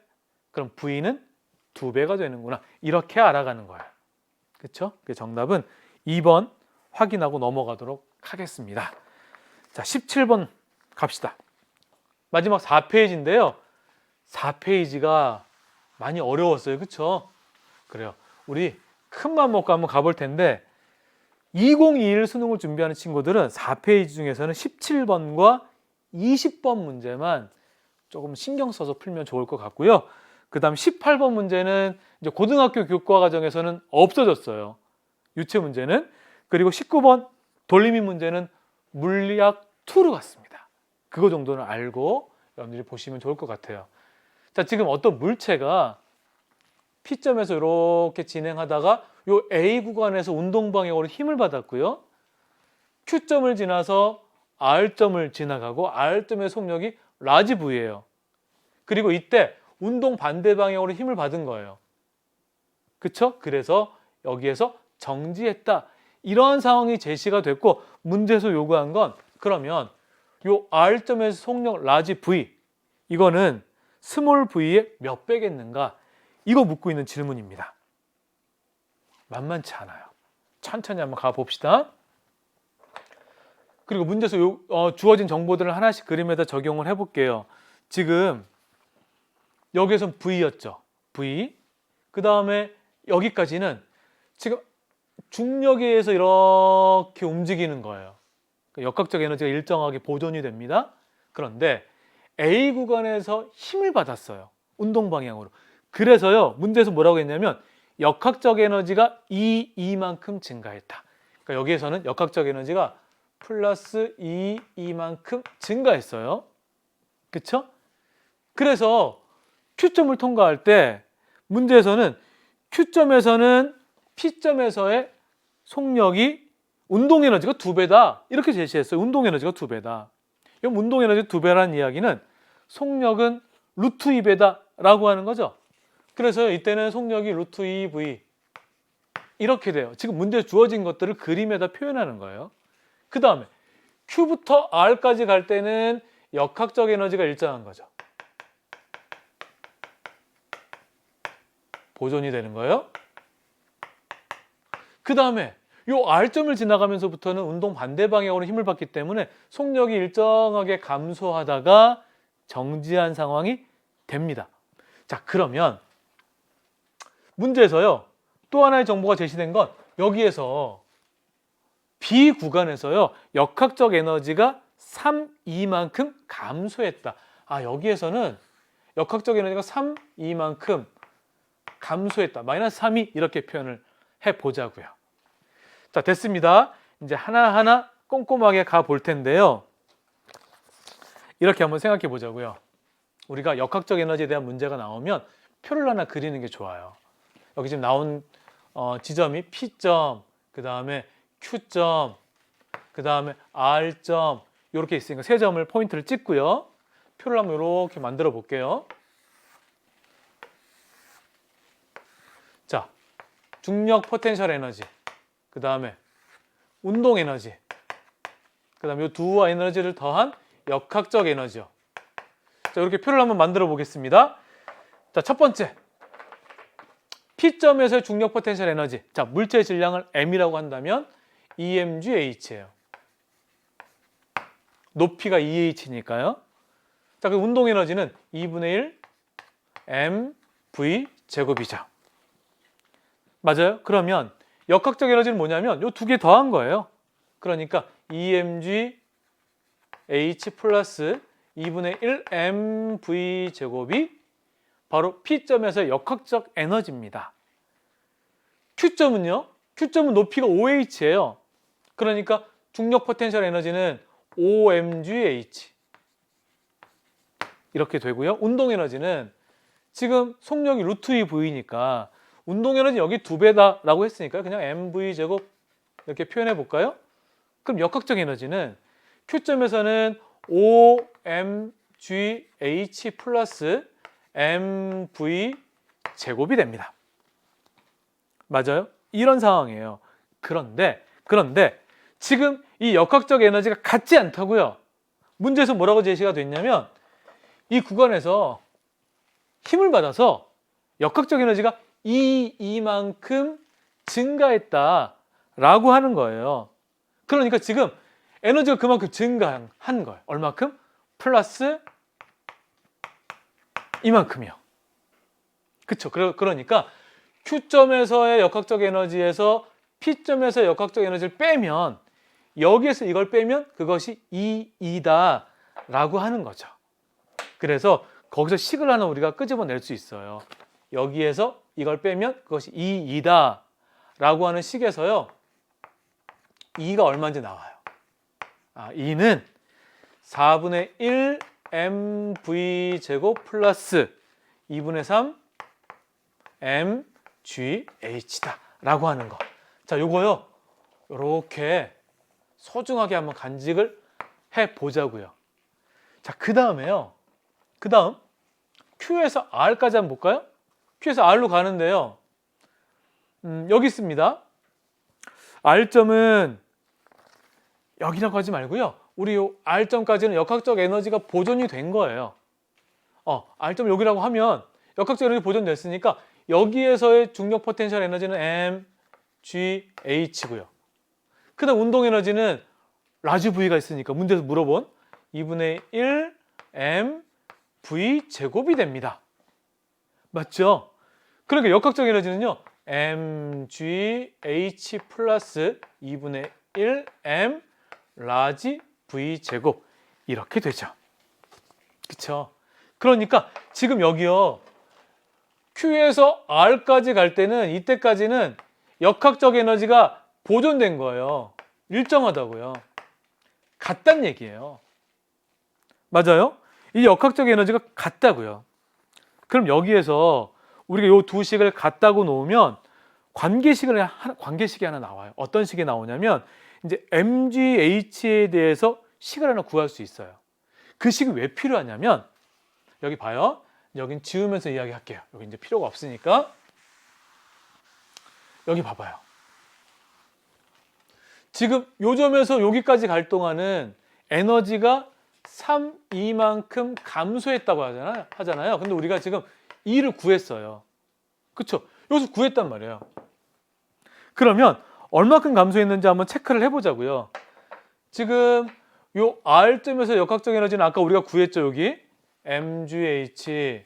그럼 V는 2배가 되는구나. 이렇게 알아가는 거예요. 그렇죠? 정답은 2번 확인하고 넘어가도록 하겠습니다. 자, 17번 갑시다. 마지막 4페이지인데요. 4페이지가 많이 어려웠어요. 그렇죠? 그래요. 우리 큰맘 먹고 한번 가볼 텐데 2021 수능을 준비하는 친구들은 4페이지 중에서는 17번과 20번 문제만 조금 신경 써서 풀면 좋을 것 같고요. 그 다음 18번 문제는 이제 고등학교 교과 과정에서는 없어졌어요. 유체 문제는. 그리고 19번 돌림이 문제는 물리학 2로 갔습니다. 그거 정도는 알고 여러분들이 보시면 좋을 것 같아요. 자, 지금 어떤 물체가 P점에서 이렇게 진행하다가 요 A 구간에서 운동 방향으로 힘을 받았고요. Q점을 지나서 R점을 지나가고 R점의 속력이 라지 V예요. 그리고 이때 운동 반대 방향으로 힘을 받은 거예요. 그쵸? 그래서 여기에서 정지했다. 이러한 상황이 제시가 됐고 문제에서 요구한 건 그러면 요 R점에서 속력 라지 V 이거는 스몰 V의 몇 배겠는가? 이거 묻고 있는 질문입니다. 만만치 않아요. 천천히 한번 가봅시다. 그리고 문제에서 주어진 정보들을 하나씩 그림에다 적용을 해볼게요. 지금 여기에선 V였죠. V. 그 다음에 여기까지는 지금 중력에 의해서 이렇게 움직이는 거예요. 역학적 에너지가 일정하게 보존이 됩니다. 그런데 A 구간에서 힘을 받았어요. 운동 방향으로. 그래서요. 문제에서 뭐라고 했냐면 역학적 에너지가 이만큼 증가했다. 그러니까 여기에서는 역학적 에너지가 플러스 이만큼 증가했어요. 그쵸? 그래서 Q점을 통과할 때 문제에서는 Q점에서는 P점에서의 속력이 운동 에너지가 2배다. 이렇게 제시했어요. 운동 에너지가 2배다. 이 운동 에너지 2배라는 이야기는 속력은 루트 2배다 라고 하는 거죠. 그래서 이때는 속력이 루트 2V 이렇게 돼요. 지금 문제에 주어진 것들을 그림에다 표현하는 거예요. 그 다음에 Q부터 R까지 갈 때는 역학적 에너지가 일정한 거죠. 보존이 되는 거예요. 그 다음에 요 R점을 지나가면서부터는 운동 반대 방향으로 힘을 받기 때문에 속력이 일정하게 감소하다가 정지한 상황이 됩니다. 자, 그러면 문제에서요. 또 하나의 정보가 제시된 건 여기에서 B 구간에서요. 역학적 에너지가 3E만큼 감소했다. 아, 여기에서는 역학적 에너지가 3E만큼 감소했다. 마이너스 3E 이렇게 표현을 해보자고요. 자, 됐습니다. 이제 하나하나 꼼꼼하게 가볼 텐데요. 이렇게 한번 생각해 보자고요. 우리가 역학적 에너지에 대한 문제가 나오면 표를 하나 그리는 게 좋아요. 여기 지금 나온 지점이 P점, 그 다음에 Q점, 그 다음에 R점 이렇게 있으니까 세 점을 포인트를 찍고요. 표를 한번 이렇게 만들어 볼게요. 자, 중력 포텐셜 에너지, 그 다음에 운동 에너지, 그 다음에 이 두 에너지를 더한 역학적 에너지요. 자, 이렇게 표를 한번 만들어 보겠습니다. 자, 첫 번째 P점에서의 중력 포텐셜 에너지. 자, 물체의 질량을 M이라고 한다면 EmgH예요. 높이가 EH니까요. 자, 그 운동 에너지는 2분의 1 mv 제곱이죠. 맞아요? 그러면 역학적 에너지는 뭐냐면 이 두 개 더한 거예요. 그러니까 EmgH 플러스 2분의 1 mv 제곱이 바로 P점에서의 역학적 에너지입니다. Q점은요? Q점은 높이가 OH예요. 그러니까 중력 포텐셜 에너지는 OmgH 이렇게 되고요. 운동 에너지는 지금 속력이 루트 2V니까 운동 에너지 여기 2배다라고 했으니까 그냥 mv 제곱 이렇게 표현해 볼까요? 그럼 역학적 에너지는 Q점에서는 OMGH 플러스 mv 제곱이 됩니다. 맞아요? 이런 상황이에요. 그런데 지금 이 역학적 에너지가 같지 않다고요. 문제에서 뭐라고 제시가 됐냐면 이 구간에서 힘을 받아서 역학적 에너지가 이만큼 증가했다라고 하는 거예요. 그러니까 지금 에너지가 그만큼 증가한 거예요. 얼마큼? 플러스 이만큼이요. 그쵸? 그러니까 Q점에서의 역학적 에너지에서 P점에서의 역학적 에너지를 빼면 여기에서 이걸 빼면 그것이 2다라고 하는 거죠. 그래서 거기서 식을 하나 우리가 끄집어낼 수 있어요. 여기에서 이걸 빼면 그것이 2다라고 하는 식에서요. 2가 얼마인지 나와요. 2는 4분의 1 mv 제곱 플러스 2분의 3 mgh다 라고 하는 거. 자, 요거요. 요렇게 소중하게 한번 간직을 해 보자고요. 자, 그 다음 Q에서 R까지 한번 볼까요? Q에서 R로 가는데요. 여기 있습니다. R점은 여기라고 하지 말고요. 우리 요 R점까지는 역학적 에너지가 보존이 된 거예요. R점 여기라고 하면 역학적 에너지 보존됐으니까 여기에서의 중력 포텐셜 에너지는 mgh고요. 그 다음 운동 에너지는 라지 V가 있으니까 문제에서 물어본 2분의 1 mv 제곱이 됩니다. 맞죠? 그러니까 역학적 에너지는요. mgh 플러스 2분의 1 m 라지 V 제곱 이렇게 되죠. 그쵸? 그러니까 지금 여기요. Q에서 R까지 갈 때는 이때까지는 역학적 에너지가 보존된 거예요. 일정하다고요. 같단 얘기예요. 맞아요? 이 역학적 에너지가 같다고요. 그럼 여기에서 우리가 이 두 식을 같다고 놓으면 관계식이 하나 나와요. 어떤 식이 나오냐면 이제 mgh에 대해서 식을 하나 구할 수 있어요. 그 식이 왜 필요하냐면 여기 봐요. 여긴 지우면서 이야기할게요. 여기 이제 필요가 없으니까 여기 봐봐요. 지금 요 점에서 여기까지 갈 동안은 에너지가 2만큼 감소했다고 하잖아요. 근데 우리가 지금 2를 구했어요. 그쵸? 여기서 구했단 말이에요. 그러면 얼마큼 감소했는지 한번 체크를 해보자고요. 지금 요 R점에서 역학적 에너지는 아까 우리가 구했죠. 여기 mgh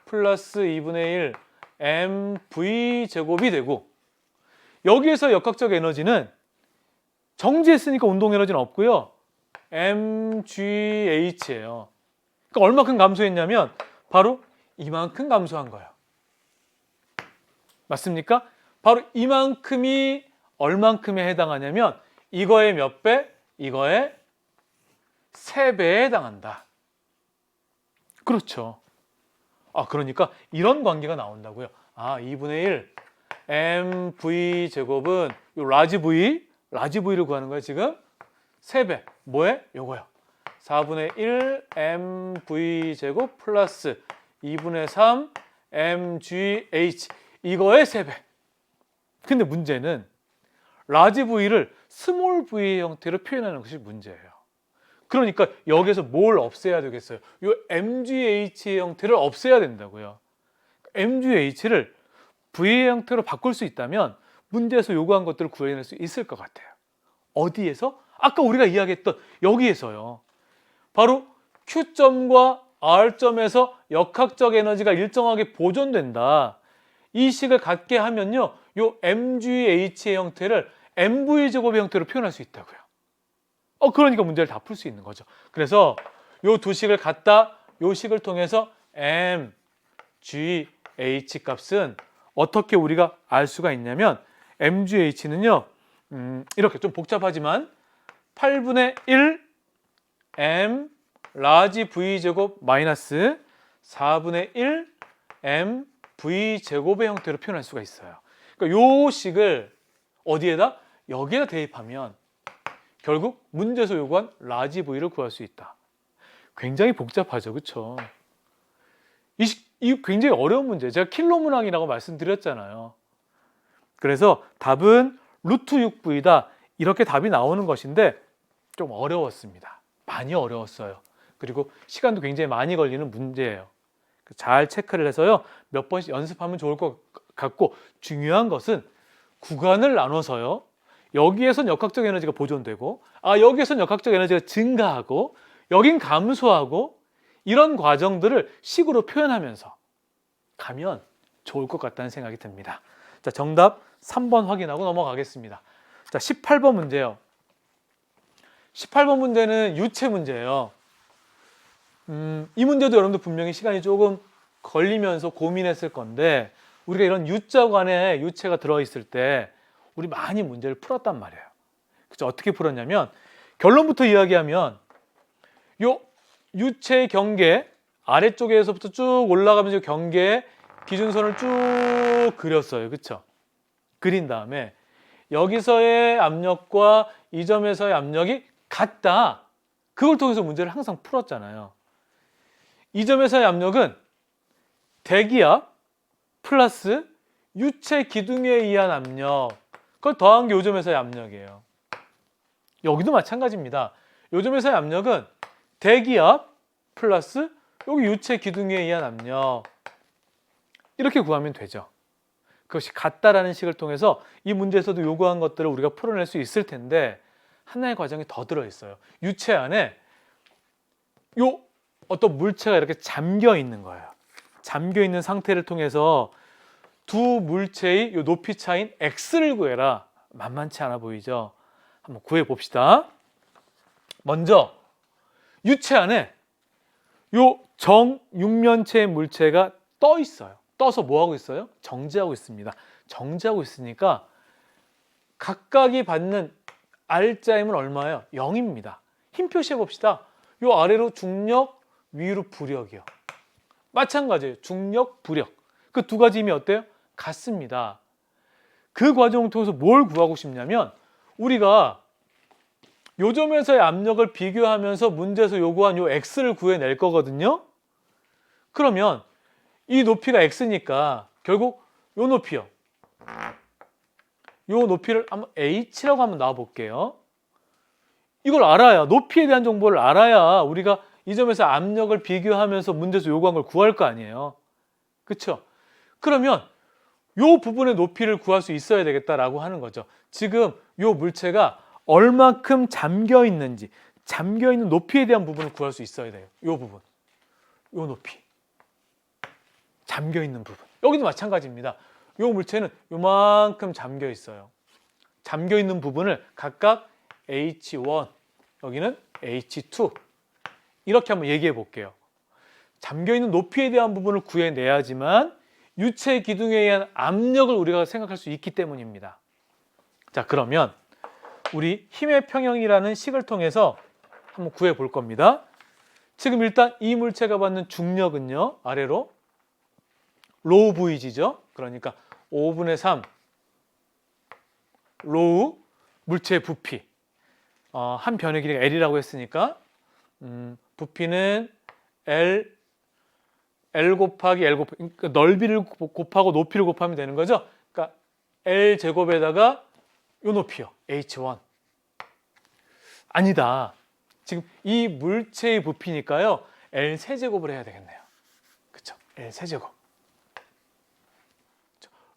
플러스 2분의 1 mv 제곱이 되고 여기에서 역학적 에너지는 정지했으니까 운동 에너지는 없고요. mgh예요. 그러니까 얼마큼 감소했냐면 바로 이만큼 감소한 거예요. 맞습니까? 바로 이만큼이 얼만큼에 해당하냐면 이거의 몇 배? 이거의 3배에 해당한다. 그렇죠. 그러니까 이런 관계가 나온다고요. 2분의 1 mv 제곱은 요 라지 V를 구하는 거예요. 지금 3배. 뭐에? 요거요. 4분의 1 mv 제곱 플러스 2분의 3 mgh 이거의 3배. 근데 문제는 라지 V를 스몰 V의 형태로 표현하는 것이 문제예요. 그러니까 여기서 뭘 없애야 되겠어요? 이 mgh의 형태를 없애야 된다고요. mgh를 V의 형태로 바꿀 수 있다면 문제에서 요구한 것들을 구해낼 수 있을 것 같아요. 어디에서? 아까 우리가 이야기했던 여기에서요. 바로 Q점과 R점에서 역학적 에너지가 일정하게 보존된다. 이 식을 갖게 하면요. 요 mgh의 형태를 mv 제곱의 형태로 표현할 수 있다고요. 그러니까 문제를 다 풀 수 있는 거죠. 그래서 요 두 식을 갖다 요 식을 통해서 mgh 값은 어떻게 우리가 알 수가 있냐면 mgh는요. 이렇게 좀 복잡하지만 8분의 1 m 라지 V 제곱 마이너스 4분의 1 m V제곱의 형태로 표현할 수가 있어요. 그러니까 요 식을 어디에다? 여기에다 대입하면 결국 문제에서 요구한 라지 V를 구할 수 있다. 굉장히 복잡하죠. 그렇죠? 이 굉장히 어려운 문제. 제가 킬러 문항이라고 말씀드렸잖아요. 그래서 답은 루트 6V다. 이렇게 답이 나오는 것인데 좀 어려웠습니다. 많이 어려웠어요. 그리고 시간도 굉장히 많이 걸리는 문제예요. 잘 체크를 해서요. 몇 번씩 연습하면 좋을 것 같고, 중요한 것은 구간을 나눠서요. 여기에선 역학적 에너지가 보존되고, 여기에선 역학적 에너지가 증가하고, 여긴 감소하고, 이런 과정들을 식으로 표현하면서 가면 좋을 것 같다는 생각이 듭니다. 자, 정답 3번 확인하고 넘어가겠습니다. 자, 18번 문제요. 18번 문제는 유체 문제예요. 이 문제도 여러분들 분명히 시간이 조금 걸리면서 고민했을 건데, 우리가 이런 U자관에 유체가 들어있을 때 우리 많이 문제를 풀었단 말이에요. 그래서 어떻게 풀었냐면, 결론부터 이야기하면 요 유체의 경계 아래쪽에서부터 쭉 올라가면서 경계에 기준선을 쭉 그렸어요. 그렇죠? 그린 다음에 여기서의 압력과 이 점에서의 압력이 같다. 그걸 통해서 문제를 항상 풀었잖아요. 이 점에서의 압력은 대기압 플러스 유체 기둥에 의한 압력, 그걸 더한 게 요 점에서의 압력이에요. 여기도 마찬가지입니다. 요 점에서의 압력은 대기압 플러스 여기 유체 기둥에 의한 압력, 이렇게 구하면 되죠. 그것이 같다라는 식을 통해서 이 문제에서도 요구한 것들을 우리가 풀어낼 수 있을 텐데, 하나의 과정이 더 들어있어요. 유체 안에 요 어떤 물체가 이렇게 잠겨 있는 거예요. 잠겨 있는 상태를 통해서 두 물체의 요 높이 차인 x를 구해라. 만만치 않아 보이죠? 한번 구해 봅시다. 먼저 유체 안에 요 정육면체의 물체가 떠 있어요. 떠서 뭐 하고 있어요? 정지하고 있습니다. 정지하고 있으니까 각각이 받는 R자임은 얼마예요? 0입니다. 힘 표시해 봅시다. 요 아래로 중력, 위로 부력이요. 마찬가지예요. 중력, 부력. 그 두 가지 힘이 어때요? 같습니다. 그 과정을 통해서 뭘 구하고 싶냐면, 우리가 요 점에서의 압력을 비교하면서 문제에서 요구한 요 x를 구해낼 거거든요. 그러면 이 높이가 x니까 결국 요 높이요. 요 높이를 한번 h라고 한번 놔 볼게요. 이걸 알아야, 높이에 대한 정보를 알아야 우리가 이 점에서 압력을 비교하면서 문제에서 요구한 걸 구할 거 아니에요. 그렇죠? 그러면 요 부분의 높이를 구할 수 있어야 되겠다라고 하는 거죠. 지금 요 물체가 얼마큼 잠겨 있는지, 잠겨 있는 높이에 대한 부분을 구할 수 있어야 돼요. 요 부분, 요 높이, 잠겨 있는 부분. 여기도 마찬가지입니다. 요 물체는 요만큼 잠겨 있어요. 잠겨 있는 부분을 각각 H1, 여기는 H2, 이렇게 한번 얘기해 볼게요. 잠겨 있는 높이에 대한 부분을 구해내야지만 유체 기둥에 의한 압력을 우리가 생각할 수 있기 때문입니다. 자, 그러면 우리 힘의 평형이라는 식을 통해서 한번 구해 볼 겁니다. 지금 일단 이 물체가 받는 중력은요, 아래로 로우 Vg죠. 그러니까 5분의 3 로우 물체의 부피, 한 변의 길이가 L이라고 했으니까 부피는 L 곱하기 L 곱하기, 그러니까 넓이를 곱하고 높이를 곱하면 되는 거죠. 그러니까 L 제곱에다가 요 높이요, H1. 아니다. 지금 이 물체의 부피니까요, L 세제곱을 해야 되겠네요. 그렇죠? L 세제곱.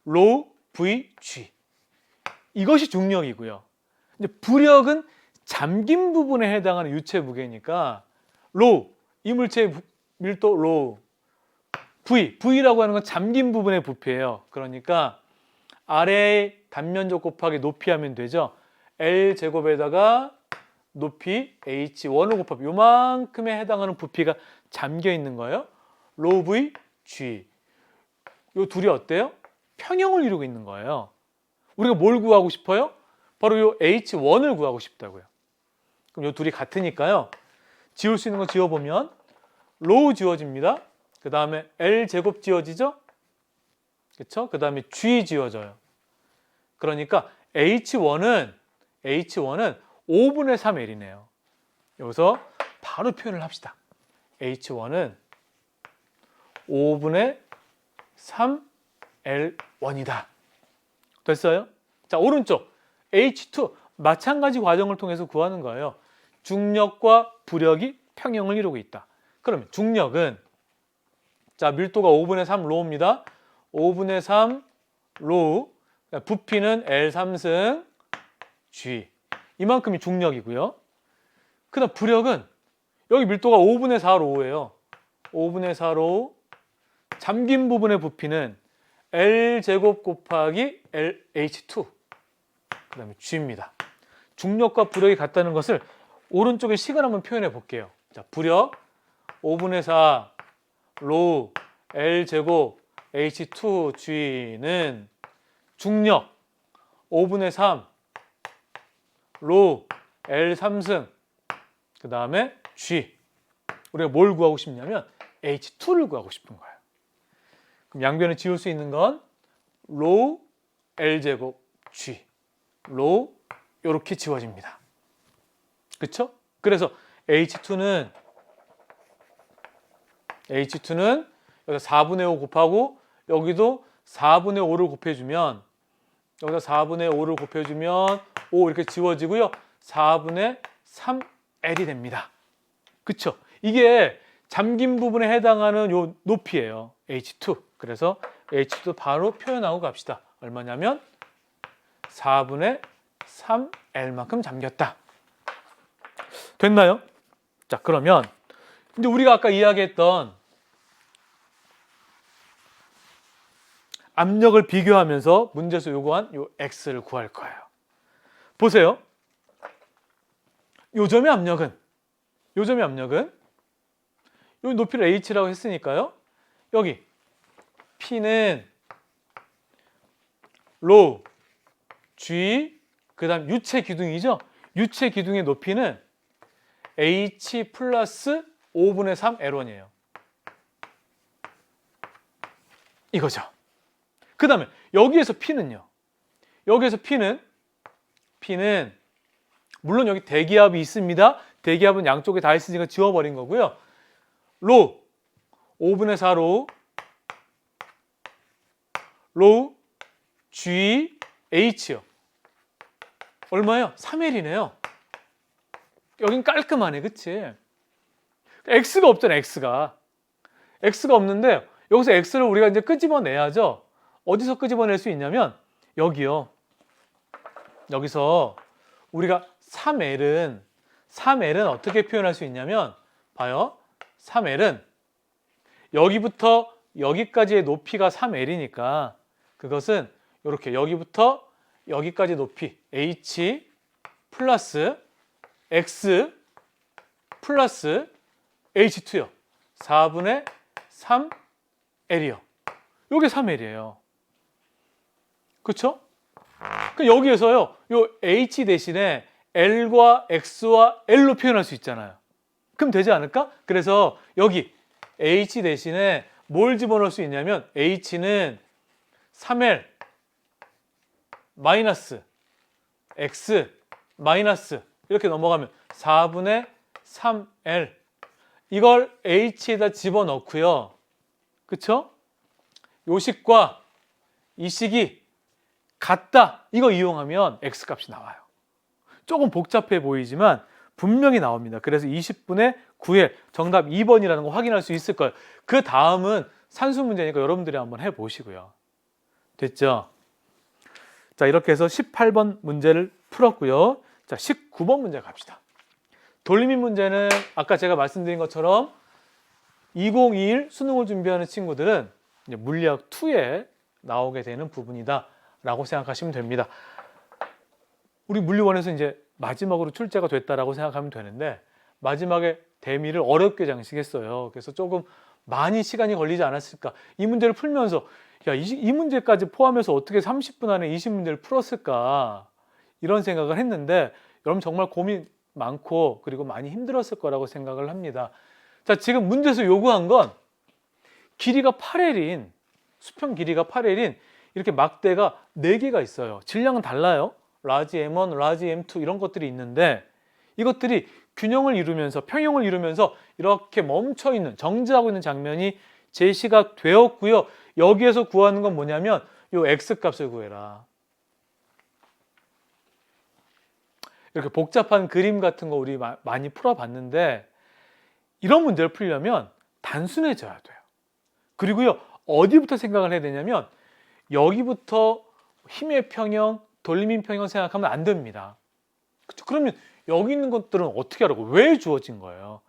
로우 Vg. 이것이 중력이고요. 이제 부력은 잠긴 부분에 해당하는 유체 무게니까 로우, 이 물체의 밀도 로우. V라고 하는 건 잠긴 부분의 부피예요. 그러니까 아래의 단면적 곱하기 높이 하면 되죠. L 제곱에다가 높이 H1을 곱하면 요만큼에 해당하는 부피가 잠겨 있는 거예요. 로우 V, G. 요 둘이 어때요? 평형을 이루고 있는 거예요. 우리가 뭘 구하고 싶어요? 바로 요 H1을 구하고 싶다고요. 그럼 요 둘이 같으니까요, 지울 수 있는 거 지워보면 로우 지워집니다. 그 다음에 L 제곱 지워지죠? 그렇죠? 그 다음에 G 지워져요. 그러니까 H1은 5분의 3L이네요. 여기서 바로 표현을 합시다. H1은 5분의 3L1이다. 됐어요? 자, 오른쪽 H2 마찬가지 과정을 통해서 구하는 거예요. 중력과 부력이 평형을 이루고 있다. 그러면 중력은 자, 밀도가 5분의 3 로우입니다. 5분의 3 로우. 부피는 L3승 G. 이만큼이 중력이고요. 그다음 부력은 여기 밀도가 5분의 4 로우예요. 5분의 4 로우. 잠긴 부분의 부피는 L제곱 곱하기 LH2. 그 다음에 G입니다. 중력과 부력이 같다는 것을 오른쪽에 식을 한번 표현해 볼게요. 자, 부력 5분의 4 로우 L제곱 H2G는 중력 5분의 3 로우 L3승 그 다음에 G. 우리가 뭘 구하고 싶냐면 H2를 구하고 싶은 거예요. 그럼 양변을 지울 수 있는 건 로우 L제곱 G. 로우 이렇게 지워집니다. 그렇죠? 그래서 H2는 여기서 4분의 5 곱하고 여기도 4분의 5를 곱해주면 여기다 4분의 5를 곱해주면 5 이렇게 지워지고요. 4분의 3L이 됩니다. 그쵸? 이게 잠긴 부분에 해당하는 요 높이예요. H2. 그래서 H2도 바로 표현하고 갑시다. 얼마냐면 4분의 3L만큼 잠겼다. 됐나요? 자, 그러면 이제 우리가 아까 이야기했던 압력을 비교하면서 문제에서 요구한 요 X를 구할 거예요. 보세요. 요점의 압력은 요 높이를 H라고 했으니까요. 여기 P는 로우 G 그 다음 유체 기둥이죠. 유체 기둥의 높이는 H 플러스 5분의 3 L1이에요. 이거죠. 그 다음에 여기에서 P는요. 여기에서 P는 물론 여기 대기압이 있습니다. 대기압은 양쪽에 다 있으니까 지워버린 거고요. 로우 5분의 4 로우 G H요. 얼마예요? 3L이네요. 여긴 깔끔하네, 그치? X가 없잖아, X가 없는데 여기서 X를 우리가 이제 끄집어내야죠. 어디서 끄집어낼 수 있냐면 여기요. 여기서 우리가 3L은 어떻게 표현할 수 있냐면 봐요. 3L은 여기부터 여기까지의 높이가 3L이니까 그것은 이렇게 여기부터 여기까지 높이 H 플러스 X 플러스 H2요. 4분의 3L이요. 이게 3L이에요. 그렇죠? 여기에서요. 요 H 대신에 L과 X와 L로 표현할 수 있잖아요. 그럼 되지 않을까? 그래서 여기 H 대신에 뭘 집어넣을 수 있냐면 H는 3L 마이너스 X 마이너스 이렇게 넘어가면 4분의 3L 이걸 H에다 집어넣고요. 그쵸? 요 식과 이 식이 같다. 이거 이용하면 X값이 나와요. 조금 복잡해 보이지만 분명히 나옵니다. 그래서 20분의 9에 정답 2번이라는 거 확인할 수 있을 거예요. 그 다음은 산수 문제니까 여러분들이 한번 해보시고요. 됐죠? 자, 이렇게 해서 18번 문제를 풀었고요. 자, 19번 문제 갑시다. 돌림인 문제는 아까 제가 말씀드린 것처럼 2021 수능을 준비하는 친구들은 이제 물리학 2에 나오게 되는 부분이다 라고 생각하시면 됩니다. 우리 물리원에서 이제 마지막으로 출제가 됐다라고 생각하면 되는데 마지막에 대미를 어렵게 장식했어요. 그래서 조금 많이 시간이 걸리지 않았을까. 이 문제를 풀면서 이 문제까지 포함해서 어떻게 30분 안에 20문제를 풀었을까 이런 생각을 했는데 여러분 정말 고민 많고 그리고 많이 힘들었을 거라고 생각을 합니다. 자, 지금 문제에서 요구한 건 길이가 8L인 수평 길이가 8L인 이렇게 막대가 4개가 있어요. 질량은 달라요. 라지 M1, 라지 M2 이런 것들이 있는데 이것들이 균형을 이루면서 평형을 이루면서 이렇게 멈춰 있는 정지하고 있는 장면이 제시가 되었고요. 여기에서 구하는 건 뭐냐면 요 X 값을 구해라. 이렇게 복잡한 그림 같은 거 우리 많이 풀어봤는데 이런 문제를 풀려면 단순해져야 돼요. 그리고요, 어디부터 생각을 해야 되냐면 여기부터 힘의 평형, 돌림인 평형 생각하면 안 됩니다. 그쵸? 그러면 여기 있는 것들은 어떻게 하라고? 왜 주어진 거예요?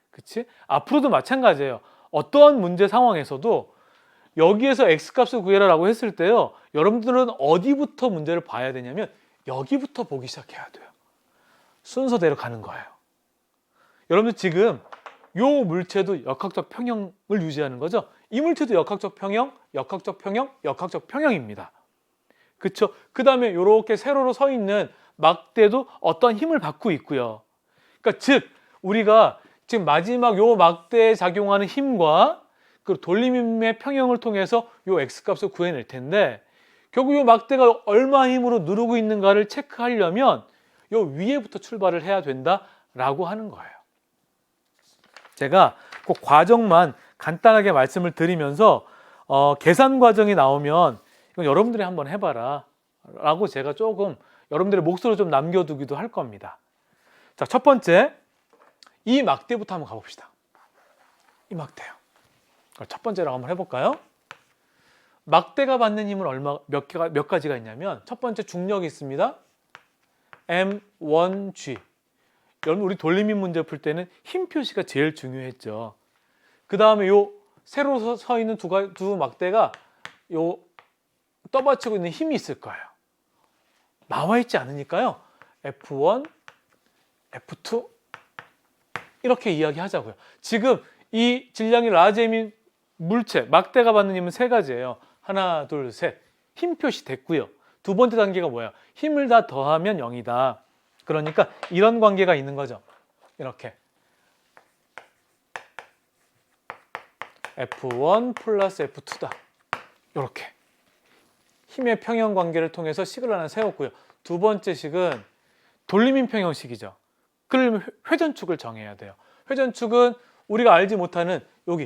그치? 앞으로도 마찬가지예요. 어떠한 문제 상황에서도 여기에서 X값을 구해라라고 했을 때요, 여러분들은 어디부터 문제를 봐야 되냐면 여기부터 보기 시작해야 돼요. 순서대로 가는 거예요. 여러분들 지금 요 물체도 역학적 평형을 유지하는 거죠. 이 물체도 역학적 평형, 역학적 평형, 역학적 평형입니다. 그쵸? 그 다음에 이렇게 세로로 서 있는 막대도 어떤 힘을 받고 있고요. 그러니까 즉 우리가 지금 마지막 요 막대에 작용하는 힘과 그 돌림힘의 평형을 통해서 요 X값을 구해낼 텐데 결국 요 막대가 얼마 힘으로 누르고 있는가를 체크하려면 요 위에부터 출발을 해야 된다라고 하는 거예요. 제가 그 과정만 간단하게 말씀을 드리면서 계산 과정이 나오면 이건 여러분들이 한번 해봐라 라고 제가 조금 여러분들의 몫으로 좀 남겨두기도 할 겁니다. 자, 첫 번째 이 막대부터 한번 가봅시다. 이 막대요. 첫 번째로 한번 해볼까요? 막대가 받는 힘은 몇 가지가 있냐면 첫 번째 중력이 있습니다. M1G. 여러분 우리 돌림힘 문제 풀 때는 힘 표시가 제일 중요했죠. 그 다음에 요 세로 서 있는 두 막대가 요 떠받치고 있는 힘이 있을 거예요. 나와 있지 않으니까요. F1, F2 이렇게 이야기하자고요. 지금 이 질량이 라지엠인 물체, 막대가 받는 힘은 3가지예요. 하나, 둘, 셋. 힘 표시 됐고요. 두 번째 단계가 뭐예요? 힘을 다 더하면 0이다. 그러니까 이런 관계가 있는 거죠. 이렇게 F1 플러스 F2다. 이렇게 힘의 평형 관계를 통해서 식을 하나 세웠고요. 두 번째 식은 돌림힘 평형식이죠. 그러면 회전축을 정해야 돼요. 회전축은 우리가 알지 못하는 여기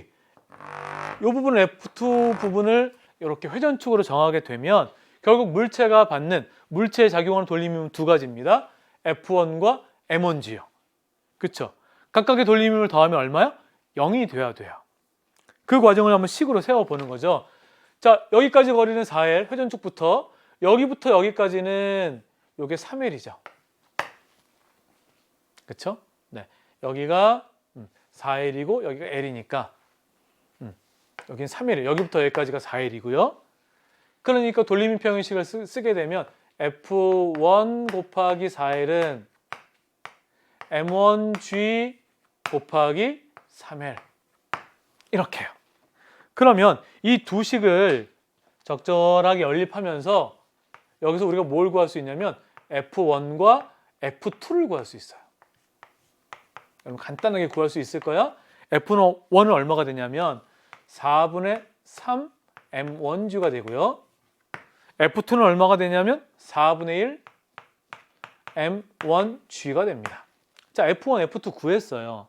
이 부분 F2 부분을 이렇게 회전축으로 정하게 되면 결국 물체가 받는 물체에 작용하는 돌림힘은 2가지입니다. F1과 M1G요. 그쵸? 각각의 돌림힘을 더하면 얼마요? 0이 돼야 돼요. 그 과정을 한번 식으로 세워보는 거죠. 자, 여기까지 거리는 4L, 회전축부터 여기부터 여기까지는 요게 3L이죠. 그쵸? 네. 여기가 4L이고 여기가 L이니까 여기는 3L, 여기부터 여기까지가 4L이고요. 그러니까 돌림힘 평형식을 쓰게 되면 F1 곱하기 4L은 M1G 곱하기 3L 이렇게요. 그러면 이 두 식을 적절하게 연립하면서 여기서 우리가 뭘 구할 수 있냐면 F1과 F2를 구할 수 있어요. 여러분 간단하게 구할 수 있을 거야. F1은 얼마가 되냐면 4분의 3 M1G가 되고요. F2는 얼마가 되냐면 4분의 1 M1G가 됩니다. 자, F1, F2 구했어요.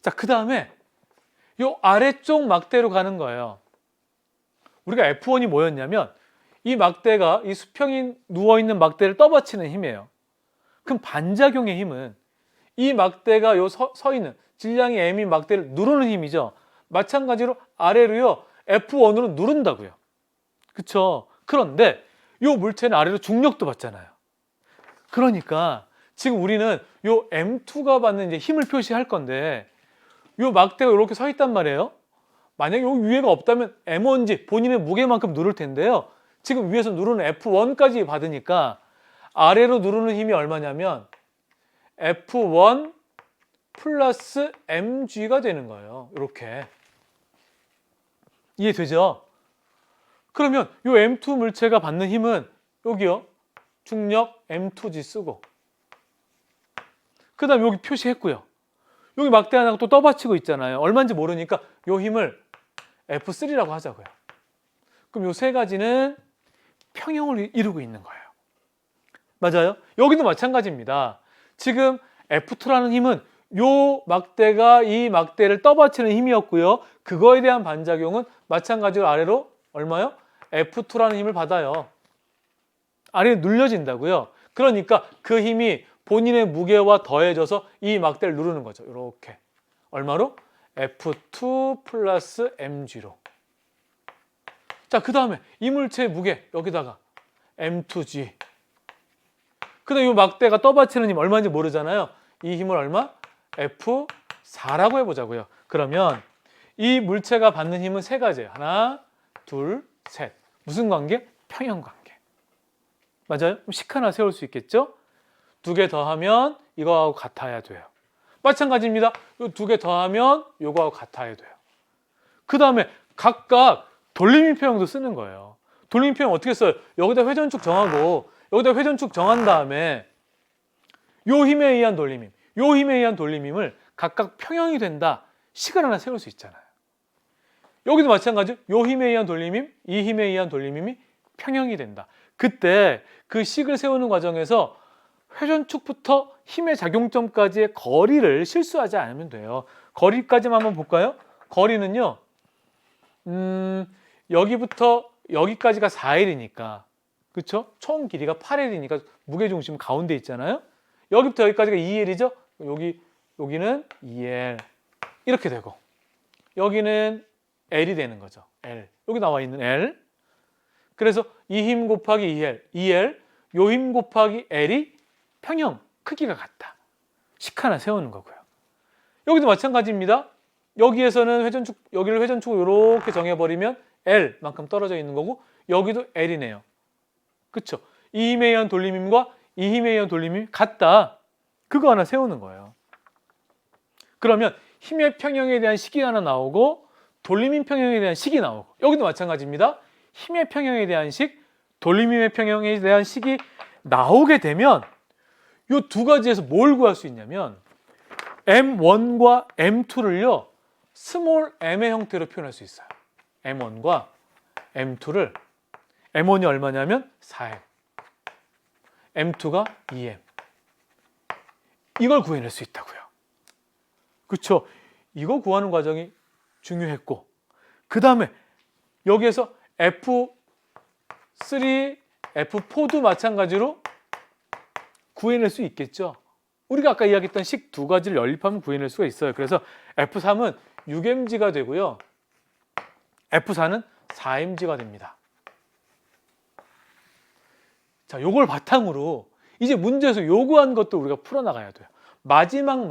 자, 그 다음에 요 아래쪽 막대로 가는 거예요. 우리가 F1이 뭐였냐면 이 막대가 이 수평이 누워있는 막대를 떠받치는 힘이에요. 그럼 반작용의 힘은 이 막대가 요 서 있는 질량이 M인 막대를 누르는 힘이죠. 마찬가지로 아래로요 F1으로 누른다고요. 그쵸? 그런데 요 물체는 아래로 중력도 받잖아요. 그러니까 지금 우리는 요 M2가 받는 이제 힘을 표시할 건데 요 막대가 이렇게 서 있단 말이에요. 만약에 요 위에가 없다면 M1G 본인의 무게만큼 누를 텐데요. 지금 위에서 누르는 F1까지 받으니까 아래로 누르는 힘이 얼마냐면 F1 플러스 mg가 되는 거예요. 이렇게 이해되죠? 그러면 이 M2 물체가 받는 힘은 여기요. 중력 M2G 쓰고 그 다음 여기 표시했고요. 여기 막대 하나가 또 떠받치고 있잖아요. 얼마인지 모르니까 이 힘을 F3라고 하자고요. 그럼 요 세 가지는 평형을 이루고 있는 거예요. 맞아요? 여기도 마찬가지입니다. 지금 F2라는 힘은 요 막대가 이 막대를 떠받치는 힘이었고요. 그거에 대한 반작용은 마찬가지로 아래로 얼마요? F2라는 힘을 받아요. 아래에 눌려진다고요. 그러니까 그 힘이 본인의 무게와 더해져서 이 막대를 누르는 거죠. 이렇게. 얼마로? F2 플러스 mg로. 자, 그 다음에 이 물체의 무게 여기다가 m2g. 그 다음에 이 막대가 떠받치는 힘 얼마인지 모르잖아요. 이 힘을 얼마? F4라고 해보자고요. 그러면 이 물체가 받는 힘은 세 가지예요. 하나, 둘, 셋. 무슨 관계? 평형 관계. 맞아요? 그럼 식 하나 세울 수 있겠죠? 두 개 더하면 이거하고 같아야 돼요. 마찬가지입니다. 이 두 개 더하면 이거하고 같아야 돼요. 그 다음에 각각 돌림힘 평형도 쓰는 거예요. 돌림힘 평형 어떻게 써요? 여기다 회전축 정하고 여기다 회전축 정한 다음에 요 힘에 의한 돌림힘, 요 힘에 의한 돌림힘을 각각 평형이 된다. 식을 하나 세울 수 있잖아요. 여기도 마찬가지로 요 힘에 의한 돌림힘, 이 힘에 의한 돌림힘이 평형이 된다. 그때 그 식을 세우는 과정에서 회전축부터 힘의 작용점까지의 거리를 실수하지 않으면 돼요. 거리까지만 한번 볼까요? 거리는요. 여기부터 여기까지가 4L이니까 그렇죠? 총 길이가 8L이니까 무게중심 가운데 있잖아요. 여기부터 여기까지가 2L이죠? 여기는 2L 이렇게 되고 여기는 L이 되는 거죠. L. 여기 나와 있는 L. 그래서 이 힘 곱하기 2L, 2L, 요 힘 곱하기 L이 평형, 크기가 같다. 식 하나 세우는 거고요. 여기도 마찬가지입니다. 여기에서는 여기를 회전축으로 이렇게 정해버리면 L만큼 떨어져 있는 거고 여기도 L이네요. 그렇죠? 이 힘에 의한 돌림힘과 이 힘에 의한 돌림힘이 같다. 그거 하나 세우는 거예요. 그러면 힘의 평형에 대한 식이 하나 나오고 돌림힘 평형에 대한 식이 나오고 여기도 마찬가지입니다. 힘의 평형에 대한 식, 돌림힘의 평형에 대한 식이 나오게 되면 이 두 가지에서 뭘 구할 수 있냐면 M1과 M2를요 스몰 m의 형태로 표현할 수 있어요. M1과 M2를 M1이 얼마냐면 4M, M2가 2M. 이걸 구해낼 수 있다고요. 그렇죠? 이거 구하는 과정이 중요했고 그 다음에 여기에서 F3, F4도 마찬가지로 구해낼 수 있겠죠. 우리가 아까 이야기했던 식 두 가지를 연립하면 구해낼 수가 있어요. 그래서 F3은 6mg가 되고요. F4는 4mg가 됩니다. 자, 요걸 바탕으로 이제 문제에서 요구한 것도 우리가 풀어나가야 돼요. 마지막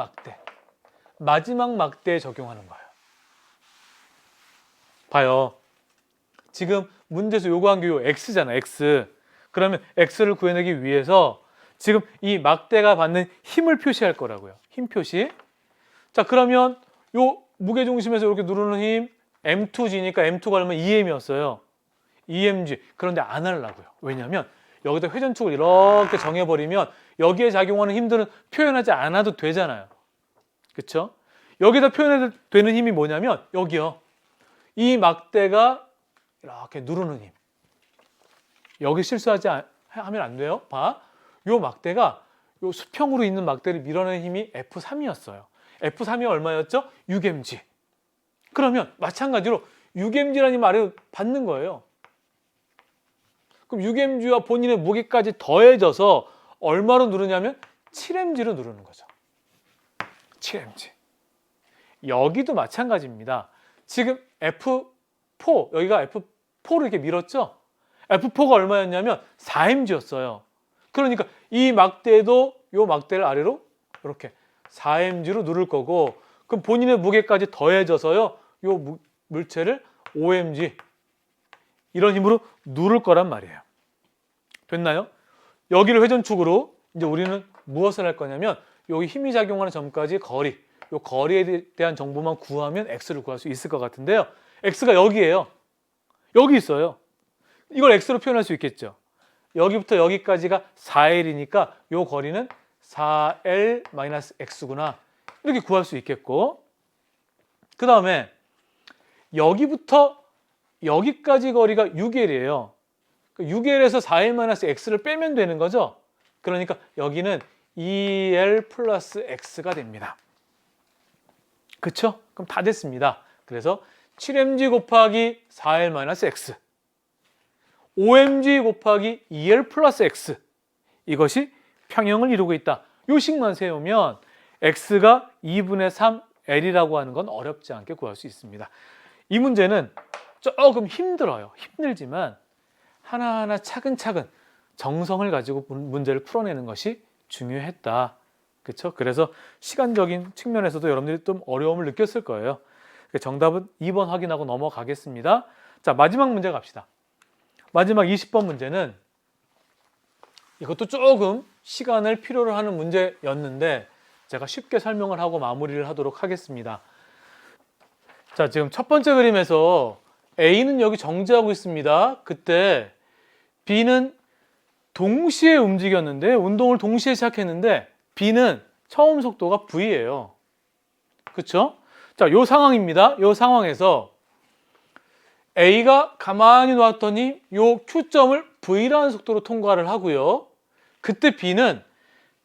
막대에 적용하는 거예요. 봐요. 지금 문제에서 요구한 게 요 X잖아, X. 그러면 X를 구해내기 위해서 지금 이 막대가 받는 힘을 표시할 거라고요. 힘 표시. 자, 그러면 요 무게중심에서 이렇게 누르는 힘 M2G니까 M2가 얼마면 2M이었어요. 2mg. 그런데 안 하려고요. 왜냐하면 여기다 회전축을 이렇게 정해버리면 여기에 작용하는 힘들은 표현하지 않아도 되잖아요. 그렇죠? 여기다 표현해도 되는 힘이 뭐냐면 여기요. 이 막대가 이렇게 누르는 힘. 여기 실수하지 하면 안 돼요. 봐. 요 막대가 요 수평으로 있는 막대를 밀어내는 힘이 F3이었어요. F3이 얼마였죠? 6mg. 그러면 마찬가지로 6mg라는 힘을 아래로 받는 거예요. 그럼 6mg와 본인의 무게까지 더해져서 얼마로 누르냐면 7mg로 누르는 거죠. 7mg. 여기도 마찬가지입니다. 지금 F4, 여기가 F4를 이렇게 밀었죠? F4가 얼마였냐면 4mg였어요. 그러니까 이 막대도 이 막대를 아래로 이렇게 4mg로 누를 거고 그럼 본인의 무게까지 더해져서요. 이 물체를 5mg 이런 힘으로 누를 거란 말이에요. 됐나요? 여기를 회전축으로 이제 우리는 무엇을 할 거냐면 여기 힘이 작용하는 점까지 거리, 이 거리에 대한 정보만 구하면 X를 구할 수 있을 것 같은데요. X가 여기예요. 여기 있어요. 이걸 X로 표현할 수 있겠죠. 여기부터 여기까지가 4L이니까 이 거리는 4L-X구나. 이렇게 구할 수 있겠고 그 다음에 여기부터 여기까지 거리가 6L이에요. 6L에서 4L-X를 빼면 되는 거죠. 그러니까 여기는 2L 플러스 X가 됩니다. 그쵸? 그럼 다 됐습니다. 그래서 7mg 곱하기 4L-X, 5mg 곱하기 2L 플러스 X, 이것이 평형을 이루고 있다. 요 식만 세우면 X가 2분의 3L이라고 하는 건 어렵지 않게 구할 수 있습니다. 이 문제는 조금 힘들어요. 힘들지만 하나하나 차근차근 정성을 가지고 문제를 풀어내는 것이 중요했다. 그렇죠? 그래서 시간적인 측면에서도 여러분들이 좀 어려움을 느꼈을 거예요. 정답은 2번 확인하고 넘어가겠습니다. 자, 마지막 문제 갑시다. 마지막 20번 문제는 이것도 조금 시간을 필요로 하는 문제였는데 제가 쉽게 설명을 하고 마무리를 하도록 하겠습니다. 자, 지금 첫 번째 그림에서 A는 여기 정지하고 있습니다. 그때 B는 동시에 움직였는데, 운동을 동시에 시작했는데 B는 처음 속도가 V예요. 그렇죠? 자, 요 상황입니다. 요 상황에서 A가 가만히 놨더니 요 Q점을 V라는 속도로 통과를 하고요. 그때 B는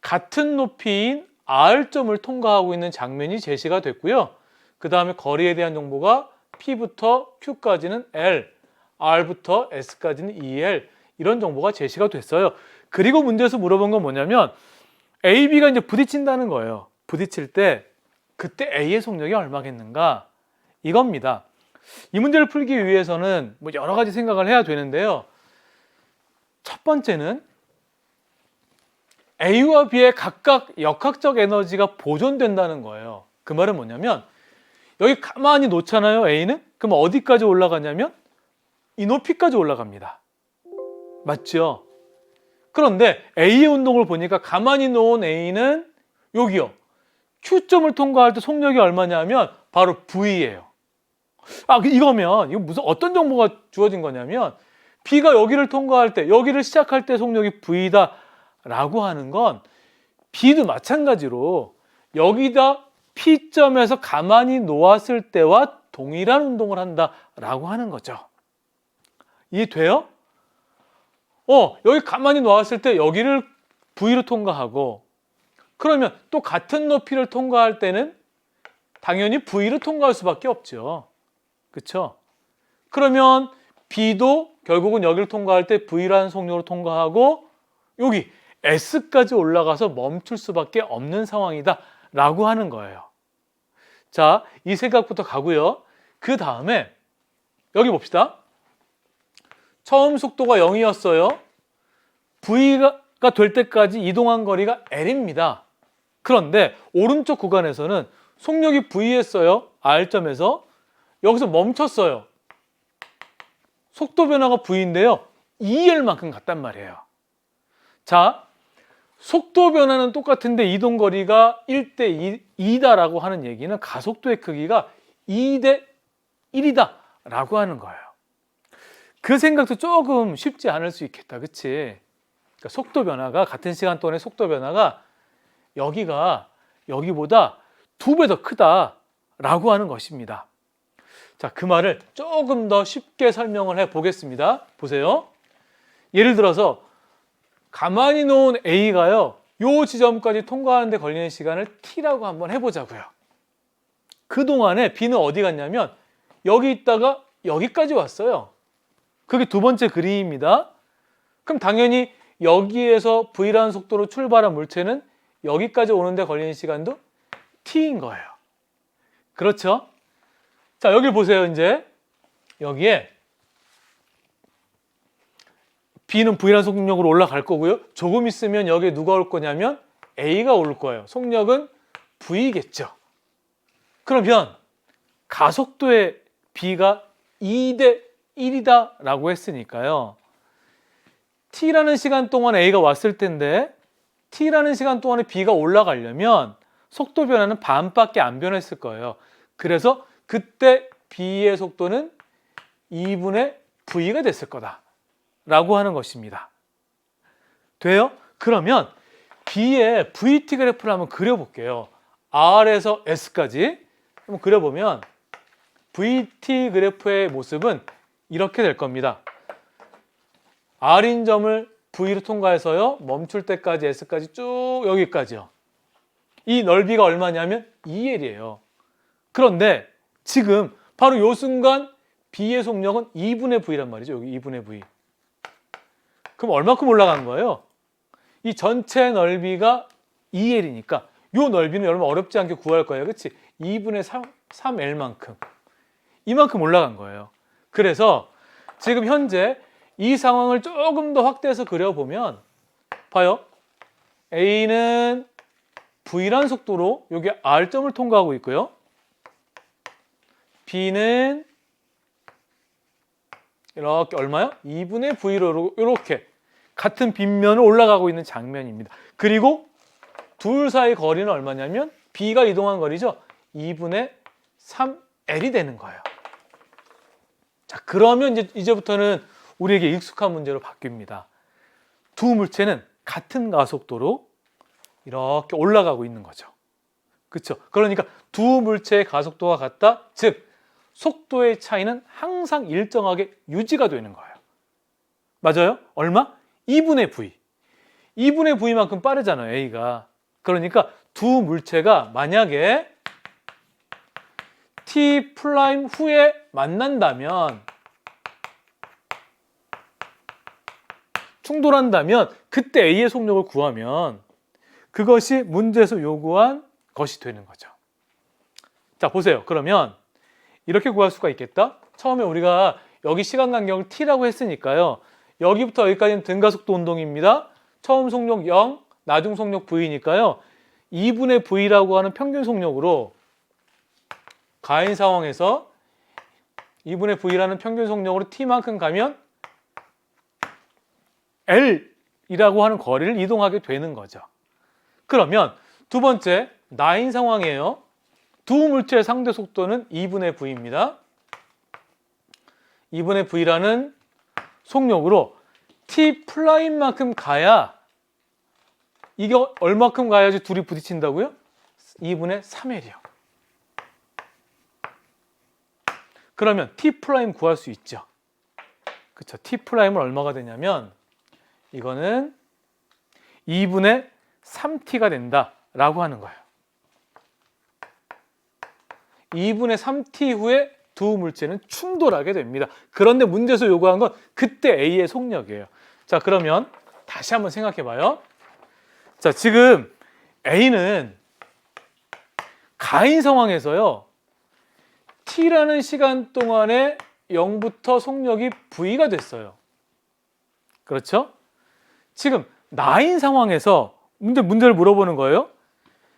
같은 높이인 R점을 통과하고 있는 장면이 제시가 됐고요. 그 다음에 거리에 대한 정보가 P부터 Q까지는 L, R부터 S까지는 2L, 이런 정보가 제시가 됐어요. 그리고 문제에서 물어본 건 뭐냐면 A, B가 이제 부딪힌다는 거예요. 부딪힐 때 그때 A의 속력이 얼마겠는가? 이겁니다. 이 문제를 풀기 위해서는 뭐 여러 가지 생각을 해야 되는데요. 첫 번째는 A와 B의 각각 역학적 에너지가 보존된다는 거예요. 그 말은 뭐냐면 여기 가만히 놓잖아요, A는? 그럼 어디까지 올라가냐면 이 높이까지 올라갑니다. 맞죠? 그런데 A의 운동을 보니까 가만히 놓은 A는 여기요. Q점을 통과할 때 속력이 얼마냐면 바로 V예요. 이거면 이거 무슨 어떤 정보가 주어진 거냐면 B가 여기를 통과할 때, 여기를 시작할 때 속력이 V다 라고 하는 건 B도 마찬가지로 여기다 P점에서 가만히 놓았을 때와 동일한 운동을 한다라고 하는 거죠. 이해돼요? 여기 가만히 놓았을 때 여기를 V로 통과하고, 그러면 또 같은 높이를 통과할 때는 당연히 V로 통과할 수밖에 없죠. 그렇죠? 그러면 B도 결국은 여기를 통과할 때 V라는 속력으로 통과하고 여기 S까지 올라가서 멈출 수밖에 없는 상황이다 라고 하는 거예요. 자, 이 생각부터 가고요. 그 다음에 여기 봅시다. 처음 속도가 0이었어요. V가 될 때까지 이동한 거리가 L입니다. 그런데 오른쪽 구간에서는 속력이 V였어요. R점에서. 여기서 멈췄어요. 속도 변화가 V인데요. 2L만큼 갔단 말이에요. 자, 속도 변화는 똑같은데 이동 거리가 1대 2다라고 하는 얘기는 가속도의 크기가 2대 1이다 라고 하는 거예요. 그 생각도 조금 쉽지 않을 수 있겠다. 그치? 그러니까 속도 변화가, 같은 시간 동안의 속도 변화가 여기가 여기보다 2배 더 크다라고 하는 것입니다. 자, 그 말을 조금 더 쉽게 설명을 해 보겠습니다. 보세요. 예를 들어서 가만히 놓은 A가요, 요 지점까지 통과하는데 걸리는 시간을 T라고 한번 해보자고요. 그동안에 B는 어디 갔냐면 여기 있다가 여기까지 왔어요. 그게 두 번째 그림입니다. 그럼 당연히 여기에서 V라는 속도로 출발한 물체는 여기까지 오는데 걸리는 시간도 T인 거예요. 그렇죠? 자, 여기 보세요. 이제 여기에 B는 V라는 속력으로 올라갈 거고요. 조금 있으면 여기에 누가 올 거냐면 A가 올 거예요. 속력은 V겠죠. 그러면 가속도의 B가 2대 1이다 라고 했으니까요. T라는 시간 동안 A가 왔을 텐데 T라는 시간 동안에 B가 올라가려면 속도 변화는 반밖에 안 변했을 거예요. 그래서 그때 B의 속도는 2분의 V가 됐을 거다 라고 하는 것입니다. 돼요? 그러면 B의 VT 그래프를 한번 그려볼게요. R에서 S까지 한번 그려보면 VT 그래프의 모습은 이렇게 될 겁니다. R인 점을 V로 통과해서요. 멈출 때까지 S까지 쭉 여기까지요. 이 넓이가 얼마냐면 2L이에요. 그런데 지금 바로 이 순간 B의 속력은 2분의 V란 말이죠. 여기 2분의 V. 그럼 얼마큼 올라간 거예요? 이 전체 넓이가 2L이니까 이 넓이는 여러분 어렵지 않게 구할 거예요. 그렇지? 2분의 3L만큼. 이만큼 올라간 거예요. 그래서 지금 현재 이 상황을 조금 더 확대해서 그려보면 봐요. A는 V라는 속도로 여기 R점을 통과하고 있고요. B는 이렇게 얼마요? 2분의 V로 이렇게 같은 빗면을 올라가고 있는 장면입니다. 그리고 둘 사이 거리는 얼마냐면 B가 이동한 거리죠. 2분의 3L이 되는 거예요. 자, 그러면 이제부터는 우리에게 익숙한 문제로 바뀝니다. 두 물체는 같은 가속도로 이렇게 올라가고 있는 거죠. 그렇죠? 그러니까 두 물체의 가속도가 같다. 즉 속도의 차이는 항상 일정하게 유지가 되는 거예요. 맞아요? 얼마? 2분의 V. 2분의 V만큼 빠르잖아요, A가. 그러니까 두 물체가 만약에 T 플라임 후에 만난다면, 충돌한다면 그때 A의 속력을 구하면 그것이 문제에서 요구한 것이 되는 거죠. 자, 보세요. 그러면 이렇게 구할 수가 있겠다. 처음에 우리가 여기 시간 간격을 T라고 했으니까요. 여기부터 여기까지는 등가속도 운동입니다. 처음 속력 0, 나중 속력 V니까요. 2분의 V라고 하는 평균 속력으로 가인 상황에서 2분의 V라는 평균 속력으로 T만큼 가면 L이라고 하는 거리를 이동하게 되는 거죠. 그러면 두 번째, 나인 상황이에요. 두 물체의 상대 속도는 2분의 V입니다. 2분의 V라는 속력으로 T 플라임만큼 가야, 이게 얼마큼 가야지 둘이 부딪힌다고요? 2분의 3L이요. 그러면 T 플라임 구할 수 있죠. 그렇죠. T 플라임은 얼마가 되냐면 이거는 2분의 3T가 된다라고 하는 거예요. 2분의 3T 후에 두 물체는 충돌하게 됩니다. 그런데 문제에서 요구한 건 그때 A의 속력이에요. 자, 그러면 다시 한번 생각해 봐요. 자, 지금 A는 가인 상황에서요. T라는 시간 동안에 0부터 속력이 V가 됐어요. 그렇죠? 지금 나인 상황에서 문제를 물어보는 거예요.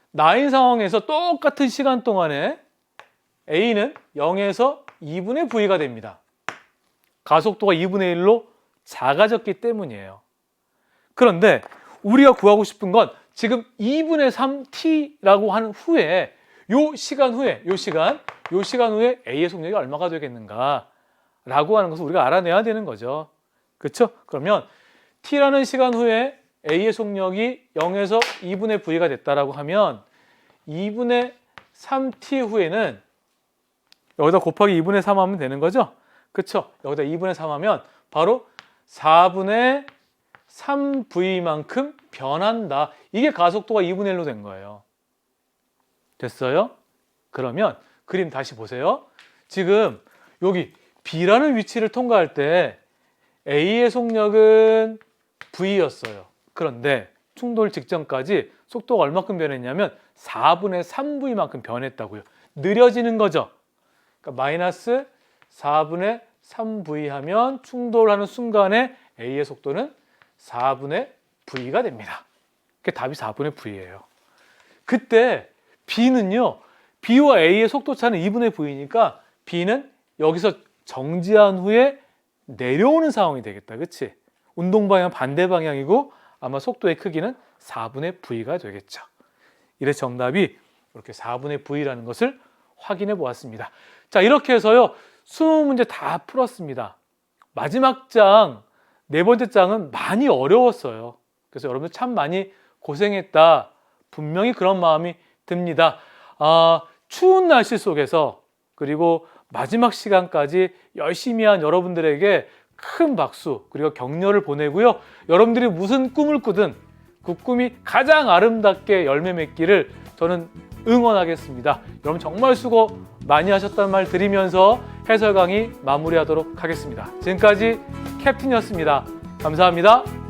나인 상황에서 똑같은 시간 동안에 A는 0에서 2분의 V가 됩니다. 가속도가 2분의 1로 작아졌기 때문이에요. 그런데 우리가 구하고 싶은 건 지금 2분의 3T라고 하는 후에 요 시간 후에 A의 속력이 얼마가 되겠는가 라고 하는 것을 우리가 알아내야 되는 거죠. 그렇죠? 그러면 T라는 시간 후에 A의 속력이 0에서 2분의 V가 됐다라고 하면 2분의 3T 후에는 여기다 곱하기 2분의 3 하면 되는 거죠? 그렇죠? 여기다 2분의 3 하면 바로 4분의 3V만큼 변한다. 이게 가속도가 2분의 1로 된 거예요. 됐어요? 그러면 그림 다시 보세요. 지금 여기 B라는 위치를 통과할 때 A의 속력은 V였어요. 그런데 충돌 직전까지 속도가 얼마큼 변했냐면 4분의 3V만큼 변했다고요. 느려지는 거죠. 그러니까 마이너스 4분의 3V 하면 충돌하는 순간에 A의 속도는 4분의 V가 됩니다. 그게 답이 4분의 V예요. 그때 B는요. B와 A의 속도 차는 2분의 V니까 B는 여기서 정지한 후에 내려오는 상황이 되겠다. 그치? 운동 방향 반대 방향이고 아마 속도의 크기는 4분의 V가 되겠죠. 이래서 정답이 이렇게 4분의 V라는 것을 확인해 보았습니다. 자, 이렇게 해서요. 20문제 다 풀었습니다. 마지막 장, 네 번째 장은 많이 어려웠어요. 그래서 여러분들 참 많이 고생했다. 분명히 그런 마음이 듭니다. 추운 날씨 속에서 그리고 마지막 시간까지 열심히 한 여러분들에게 큰 박수 그리고 격려를 보내고요. 여러분들이 무슨 꿈을 꾸든 그 꿈이 가장 아름답게 열매 맺기를 저는 응원하겠습니다. 여러분 정말 수고 많이 하셨다는 말 드리면서 해설 강의 마무리하도록 하겠습니다. 지금까지 캡틴이었습니다. 감사합니다.